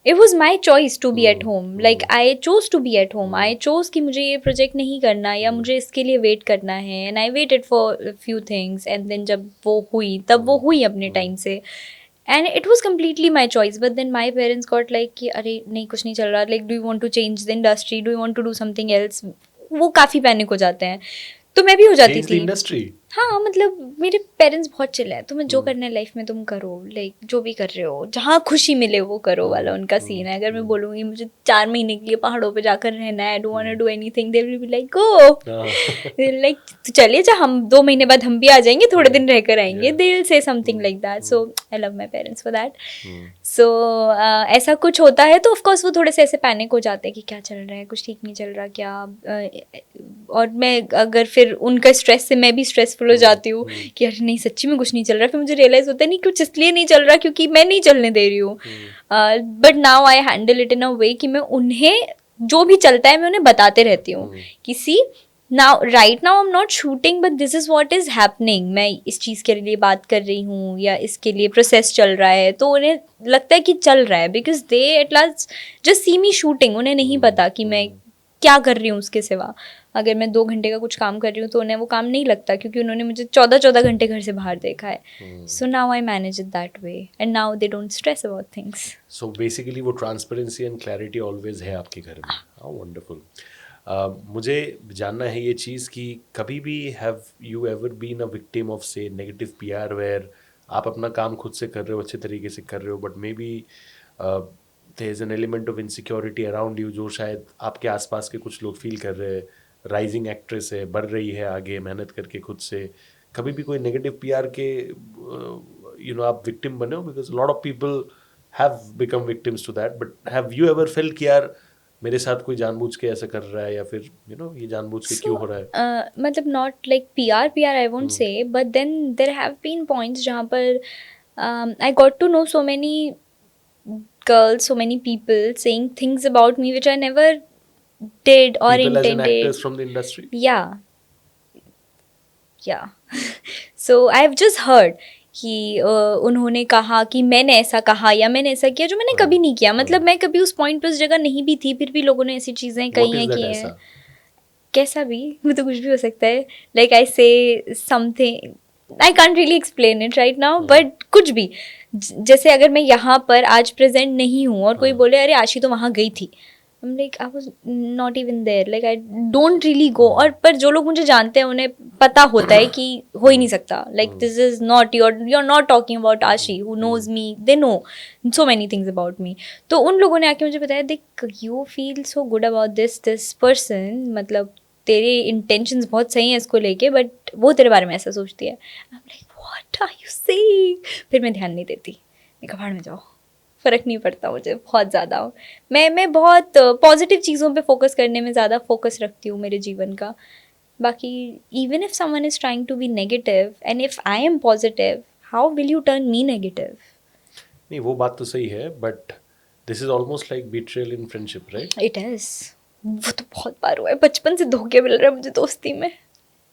A: it was my choice to be at home. Like I chose to be at home, I chose कि मुझे ये प्रोजेक्ट नहीं करना या मुझे इसके लिए वेट करना है, and I waited for few things, and then जब वो हुई तब वो हुई अपने टाइम से, and it was completely my choice. But then my parents got like कि अरे नहीं कुछ नहीं चल रहा, like do you want to change the industry, do you want to do something else. वो काफ़ी पैनिक हो जाते हैं, तो मैं भी हो जाती
B: चेंज द
A: थी.
B: इंडस्ट्री?
A: हाँ मतलब मेरे पेरेंट्स बहुत चिल है, तुम्हें जो करना है लाइफ में तुम करो, लाइक जो भी कर रहे हो जहाँ खुशी मिले वो करो वाला उनका सीन है. अगर मैं बोलूँगी मुझे 4 महीने के लिए पहाड़ों पे जाकर रहना है, I don't want to do anything, they will be like go, like चलिए जा, हम 2 महीने बाद हम भी आ जाएंगे, थोड़े दिन रहकर आएंगे, they will say something like that. So I love my parents for that. So ऐसा कुछ होता है तो ऑफकोर्स वो थोड़े से ऐसे पैनिक हो जाते हैं कि क्या चल रहा है, कुछ ठीक नहीं चल रहा क्या. और मैं अगर फिर उनका स्ट्रेस से मैं भी स्ट्रेसफुल हो जाती हूँ कि अरे नहीं सच्ची में कुछ नहीं चल रहा, फिर मुझे रियलाइज होता है नहीं कुछ इसलिए नहीं चल रहा क्योंकि मैं नहीं चलने दे रही हूँ. But now I handle it in a way कि मैं उन्हें जो भी चलता है मैं उन्हें बताते रहती हूँ कि see now right now I am not shooting but this is what is happening, मैं इस चीज़ के लिए बात कर रही हूँ या इसके लिए प्रोसेस चल रहा है, तो उन्हें लगता है कि चल रहा है because they at last just see me shooting. उन्हें नहीं पता कि मैं क्या कर रही हूँ उसके सिवा. अगर मैं 2 घंटे का कुछ काम कर रही हूँ तो उन्हें वो काम नहीं लगता क्योंकि उन्होंने मुझे 14 घंटे घर से बाहर देखा है. So now I manage it that way and now they don't stress about things.
B: So basically वो ट्रांसपेरेंसी एंड क्लैरिटी ऑलवेज है आपके घर में. How wonderful. मुझे जानना है ये चीज़ कि कभी भी have you ever been a victim of से नेगेटिव पीआर वेयर आप अपना काम खुद से कर रहे हो, अच्छे तरीके से कर रहे हो, but maybe there is an element of insecurity around you जो शायद आपके आसपास के कुछ लोग फील कर रहे हैं. राइजिंग एक्ट्रेस है, बढ़ रही है आगे मेहनत करके खुद से, कभी भी कोई नेगेटिव पीआर के यू नो आप विक्टिम बने हो? Because lot of people have become victims to that, but have you ever felt कि यार मेरे साथ कोई जानबूझ के ऐसा कर रहा है या फिर यू नो ये जानबूझ के क्यों हो रहा है?
A: मतलब not like P R I won't say, but then there have been points जहाँ पर I got to know so many girls, so many people saying things about me which I never did or
B: People as an
A: intended.
B: actors from the industry?
A: Yeah. So I've just heard कि उन्होंने कहा कि मैंने ऐसा कहा या मैंने ऐसा किया जो मैंने कभी नहीं किया. मतलब मैं कभी उस पॉइंट पे उस जगह नहीं भी थी, फिर भी लोगों ने ऐसी चीज़ें कही हैं कि हैं. कैसा भी, वो तो कुछ भी हो सकता है. लाइक आई से something, I can't really explain it right now, but कुछ भी. जैसे अगर मैं यहाँ पर आज प्रेजेंट नहीं हूँ और कोई बोले अरे आशी तो वहाँ गई थी, I'm like I was not even there, like I don't really go. और पर जो लोग मुझे जानते हैं उन्हें पता होता है कि हो ही नहीं सकता. Like this is not you're not talking about Ashi who knows me, they know so many things about me. तो उन लोगों ने आके मुझे बताया देख you feel so good about this person, मतलब तेरे intentions बहुत सही हैं इसको लेके, बट वो तेरे बारे में ऐसा सोचती है. I'm like what are you saying? फिर मैं ध्यान नहीं देती, मैं कहा भाड़ में जाओ, फ़र्क नहीं पड़ता मुझे बहुत ज़्यादा. मैं बहुत पॉजिटिव चीज़ों पे फोकस करने में ज़्यादा फोकस रखती हूँ मेरे जीवन का. बाकी even if someone is trying to be negative and if I am positive, how will you turn me negative?
B: नहीं वो बात तो सही है, but this is almost like betrayal in friendship, right?
A: It is. वो तो बहुत बार हुआ है, बचपन से धोखे मिल रहे हैं मुझे दोस्ती में,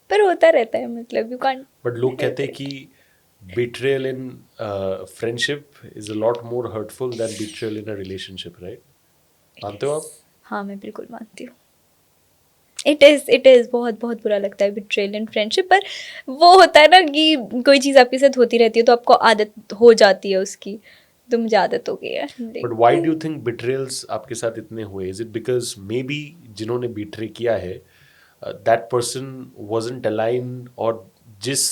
A: पर होता रहता है. मतलब यू कांट.
B: बट लोग कहते हैं कि betrayal in friendship is a lot more hurtful than betrayal in a relationship, right? मानते हो आप?
A: हाँ मैं बिल्कुल मानती हूँ. इट इज़ बहुत बहुत बुरा लगता है बिट्रेयल इन फ्रेंडशिप, पर वो होता है ना कि कोई चीज़ आपके साथ होती रहती है तो आपको आदत हो जाती है उसकी, तो मुझे आदत हो गई है.
B: But why do you think betrayals आपके साथ इतने हुए? Is it because maybe जिन्होंने betray किया है that person wasn't aligned, और जिस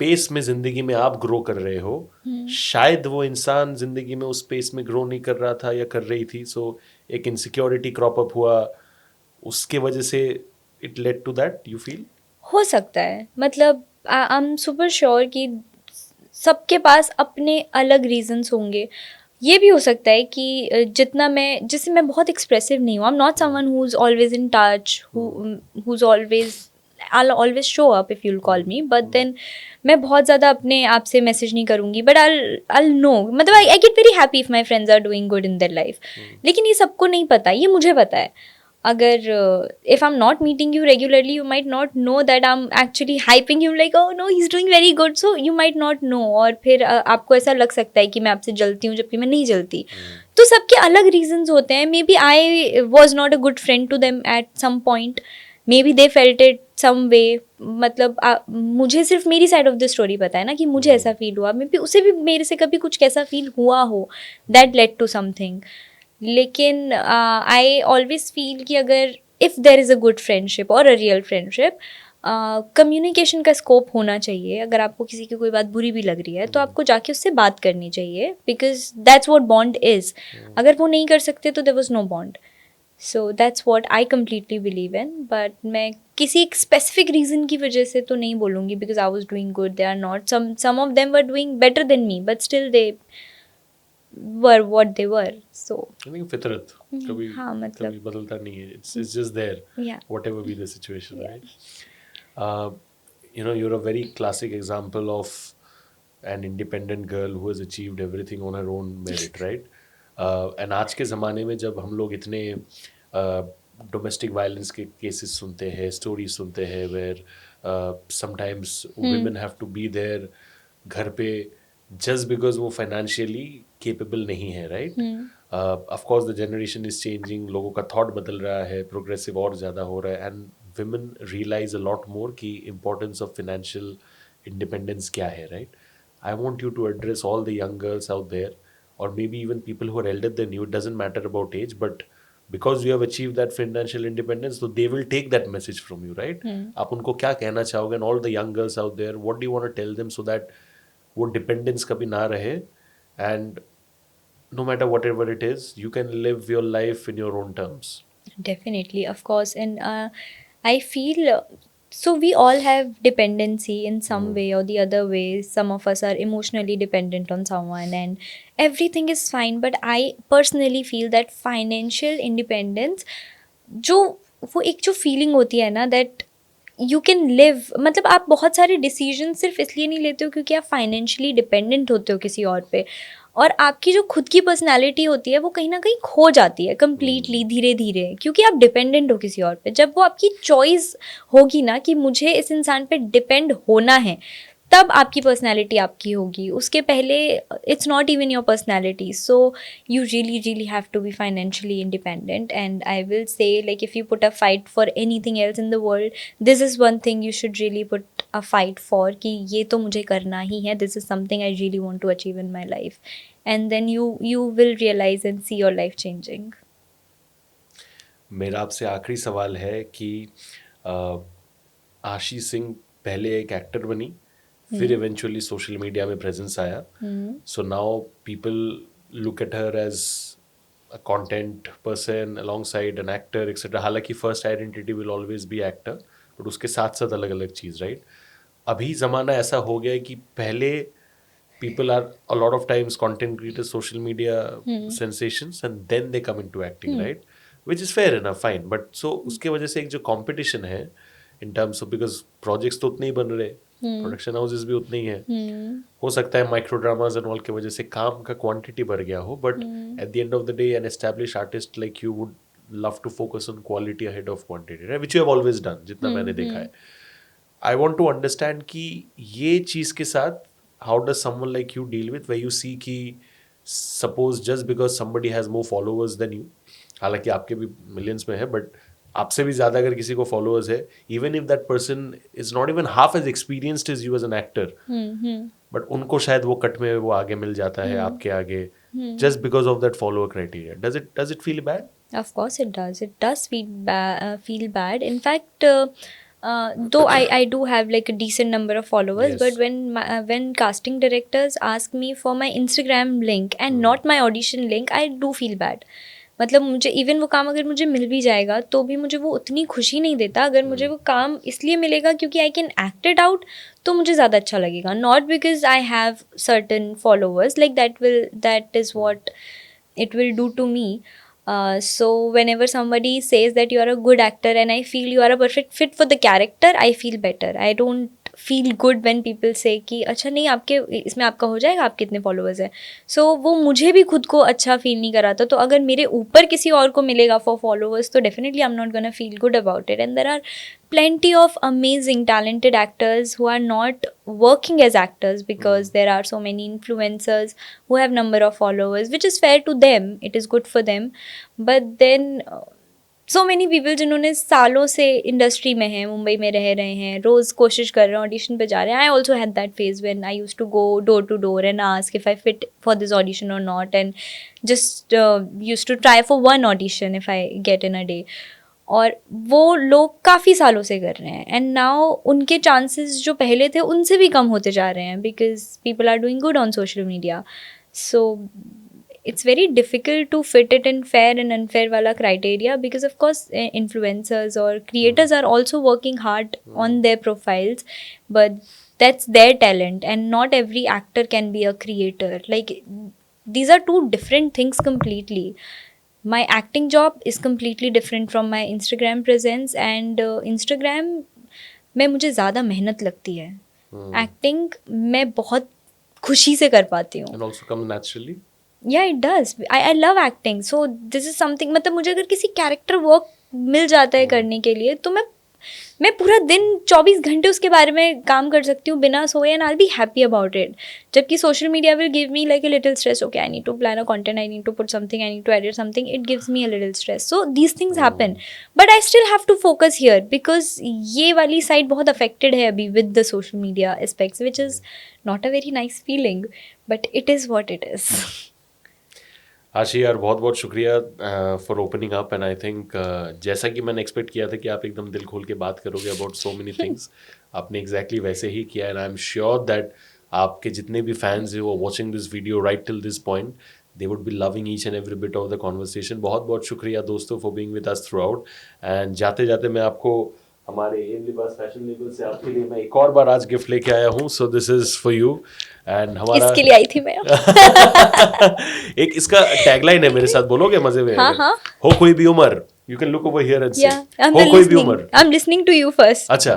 B: पेस में जिंदगी में आप ग्रो कर रहे हो, शायद वो इंसान जिंदगी में उस पेस में ग्रो नहीं कर रहा था या कर रही थी, सो एक इनसिक्योरिटी क्रॉप अप हुआ, उसके वजह से it led to that, you feel?
A: हो सकता है, मतलब आई एम सुपर श्योर कि सबके पास अपने अलग रीजंस होंगे. ये भी हो सकता है कि जितना मैं, जैसे मैं बहुत एक्सप्रेसिव नहीं हूँ, आई am not someone who is always in touch, who is always, I'll always show up if you'll call me, but then मैं बहुत ज़्यादा अपने आप से मैसेज नहीं करूँगी, but I'll know, मतलब I get very happy if my friends are doing good in their life. लेकिन ये सबको नहीं पता, ये मुझे पता है. अगर if I'm not meeting you regularly, you might not know that I'm actually hyping him like, oh no, he's doing very good, so you might not know. और फिर आपको ऐसा लग सकता है कि मैं आपसे जलती हूँ जबकि मैं नहीं जलती. तो सबके अलग रीजंस होते हैं. Maybe I was not a good friend to them at some point, maybe they felt it some way. मतलब मुझे सिर्फ मेरी साइड ऑफ द स्टोरी पता है ना कि मुझे ऐसा फील हुआ, मे बी उसे भी मेरे से कभी कुछ कैसा फील हुआ हो दैट लेड टू समथिंग. लेकिन आई ऑलवेज फील कि अगर if there is a good friendship और अ रियल फ्रेंडशिप, कम्युनिकेशन का स्कोप होना चाहिए. अगर आपको किसी की कोई बात बुरी भी लग रही है तो आपको जाके उससे बात करनी चाहिए, because that's what bond is. अगर वो नहीं कर सकते तो there was no bond. So that's what I completely believe in. But मैं किसी एक स्पेसिफिक रीज़न की वजह से तो नहीं बोलूँगी, because I was doing good, they are not, some of them were doing better than me, but still they were what they were. So
B: I think फितरत कभी
A: हाँ, मतलब
B: कभी बदलता नहीं है, it's just there,
A: yeah.
B: Whatever be the situation, right? You know, you're a very classic example of an independent girl who has achieved everything on her own merit, right? And आज के ज़माने में जब हम लोग इतने डोमेस्टिक वायलेंस के cases सुनते हैं, स्टोरीज सुनते हैं, where sometimes women have to be there घर पे just because वो फाइनेंशियली केपेबल नहीं है, right? Of course the generation is changing, लोगों का थॉट बदल रहा है, प्रोग्रेसिव और ज़्यादा हो रहा है, and women realize a lot more की importance of financial independence क्या है, right? I want you to address all the young girls out there, or maybe even people who are elder than you. It doesn't matter about age, but because you have achieved that financial independence, so they will take that message from you, right? आप उनको क्या कहना चाहोगे? And all the young girls out there, what do you want to tell them so that वो dependence कभी ना रहे, and no matter whatever it is, you can live your life in your own terms.
A: Definitely, of course. And I feel so we all have dependency in some way or the other way. Some of us are emotionally dependent on someone, and everything is fine. But I personally feel that financial independence, जो वो एक जो feeling होती है ना, that you can live, मतलब आप बहुत सारे डिसीजन सिर्फ इसलिए नहीं लेते हो क्योंकि आप फाइनेंशियली डिपेंडेंट होते हो किसी और पे, और आपकी जो खुद की पर्सनालिटी होती है वो कहीं ना कहीं खो जाती है कम्प्लीटली धीरे धीरे, क्योंकि आप डिपेंडेंट हो किसी और पे. जब वो आपकी चॉइस होगी ना कि मुझे इस इंसान पे डिपेंड होना है, तब आपकी पर्सनालिटी आपकी होगी. उसके पहले it's not even your personality. So you really have to be financially independent. And I will say, like, if you put a fight for anything else in the world, this is one thing you should really put a fight for, कि ये तो मुझे करना ही है, this is something I really want to achieve in my life. And then you will realise and see your life changing.
B: मेरा आपसे आखिरी सवाल है कि आशी सिंह पहले एक एक्टर बनी, फिर इवेंचुअली सोशल मीडिया में प्रेजेंस आया, so now people look at her as a content person alongside an actor etcetera. हालांकि first identity will always be actor, but उसके साथ साथ अलग अलग चीज़, राइट? अभी ज़माना ऐसा हो गया है कि पहले people are a lot of times content creators, social media sensations, and then they come into acting, right? Which is fair enough, fine. But so उसके वजह से एक जो competition है in terms of, because projects तो उतने ही बन रहे, production houses भी उतने ही हैं, हो सकता है micro dramas and all के वजह से काम का quantity बढ़ गया हो, but at the end of the day an established artist like you would love to focus on quality ahead of quantity, right? Which you have always done, जितना मैंने देखा है. I want to understand कि ये चीज़ के साथ how does someone like you deal with, where you see कि suppose just because somebody has more followers than you, हालांकि आपके भी millions में है, but आपसे भी ज़्यादा अगर किसी को followers है, even if that person is not even half as experienced as you as an actor, but उनको शायद वो कट में वो आगे मिल जाता है आपके आगे, just because of that follower criteria. Does it feel bad?
A: Of course it does. It does feel bad. In fact, Though I do have like a decent number of followers,
B: Yes.
A: but when casting directors ask me for my Instagram link and not my audition link, I do feel bad. मतलब मुझे even वो काम अगर मुझे मिल भी जाएगा तो भी मुझे वो उतनी खुशी नहीं देता. अगर मुझे वो काम इसलिए मिलेगा क्योंकि I can act it out तो मुझे ज़्यादा अच्छा लगेगा. Not because I have certain followers, like that is what it will do to me. So whenever somebody says that you are a good actor and I feel you are a perfect fit for the character, I feel better. I don't feel good when people say कि अच्छा नहीं आपके इसमें आपका हो जाएगा, आपके इतने फॉलोअर्स हैं. सो वो मुझे भी खुद को अच्छा फील नहीं कराता. तो अगर मेरे ऊपर किसी और को मिलेगा फॉर फॉलोअर्स तो definitely I am not gonna feel good about it. And there are plenty of amazing talented actors who are not working as actors because there are so many influencers who have number of followers, which is fair to them, it is good for them. But then so many people जिन्होंने सालों से industry में हैं, मुंबई में रह रहे हैं, रोज़ कोशिश कर रहे हैं, ऑडिशन पे जा रहे हैं. I also had that phase when I used to go door to door and ask if I fit for this audition और not, and just used to try for one audition if I get in a day. और वो लोग काफ़ी सालों से कर रहे हैं एंड नाउ उनके चांसेस जो पहले थे उनसे भी कम होते जा रहे हैं because people are doing good on social media. So it's very difficult to fit it in fair and unfair wala criteria because of course influencers or creators are also working hard on their profiles, but that's their talent and not every actor can be a creator. Like these are two different things completely. My acting job is completely different from my Instagram presence, and Instagram में मुझे ज़्यादा मेहनत लगती है. Acting मैं बहुत खुशी से कर पाती हूँ.
B: And also come naturally.
A: Yeah, it does. I love acting. So this is something, मतलब मुझे अगर किसी कैरेक्टर वर्क मिल जाता है करने के लिए तो मैं पूरा दिन 24 घंटे उसके बारे में काम कर सकती हूँ बिना सोए and I be happy about it. जबकि social media will give me like a little stress. Okay, I need to plan a content, I need to put something, I need to edit something. It gives me a little stress. So these things happen, but I still have to focus here because ये वाली side बहुत affected है अभी with the social media aspects, which is not a very nice feeling, but it is what it is.
B: आशी यार बहुत बहुत शुक्रिया for opening up. And I think जैसा कि मैंने एक्सपेक्ट किया था कि आप एकदम दिल खोल के बात करोगे अबाउट सो मेनी थिंग्स, आपने एग्जैक्टली वैसे ही किया. And I am sure that आपके जितने भी फैंस हैं वो watching this video right till this point, they would be loving each and every bit of the conversation. बहुत बहुत शुक्रिया दोस्तों for being with us through out. And जाते जाते मैं आपको हमारे एम लिबास फैशन लेबल से आपके लिए मैं एक और बार आज गिफ्ट लेके आया हूँ. So this is for you. And हमारा
A: इसके लिए आई थी मैं.
B: एक इसका टैगलाइन है, मेरे साथ बोलोगे मजे में?
A: हाँ, हाँ.
B: हो कोई भी उम्र, you can look over here and से
A: I'm
B: हो कोई भी
A: listening.
B: उम्र.
A: I'm listening to you first.
B: अच्छा,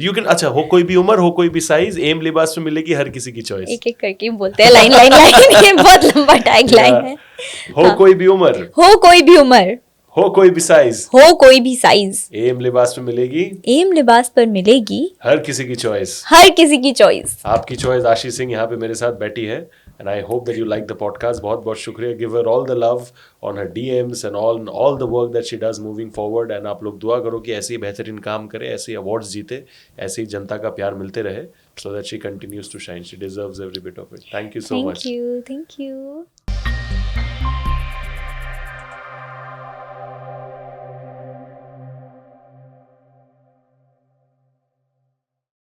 B: यू कैन, अच्छा हो कोई भी उम्र, हो कोई भी साइज, एम लिबास में मिलेगी हर किसी की चॉइस.
A: एक एक करके बोलते हैं, लाइन लाइन लाइन. ये बहुत लंबा टैग लाइन है.
B: हो कोई भी उम्र,
A: हो कोई भी उम्र,
B: हो कोई भी साइज,
A: हो कोई भी साइज,
B: एम लिबास में मिलेगी
A: एम लिबास पर मिलेगी
B: हर किसी की चॉइस.
A: हर किसी की चॉइस.
B: आपकी चॉइस आशीष सिंह यहाँ पे मेरे साथ बैठी है. And I hope that you like the podcast. बहुत बहुत शुक्रिया. Give her all the love on her DMs and all the work that she does moving forward. And आप लोग दुआ करो कि ऐसे ही बेहतरीन काम करे, ऐसे ही अवार्ड्स जीते, ऐसे ही जनता का प्यार मिलते रहे, so that she continues to shine. She deserves every bit of it. Thank you so much.
A: Thank you.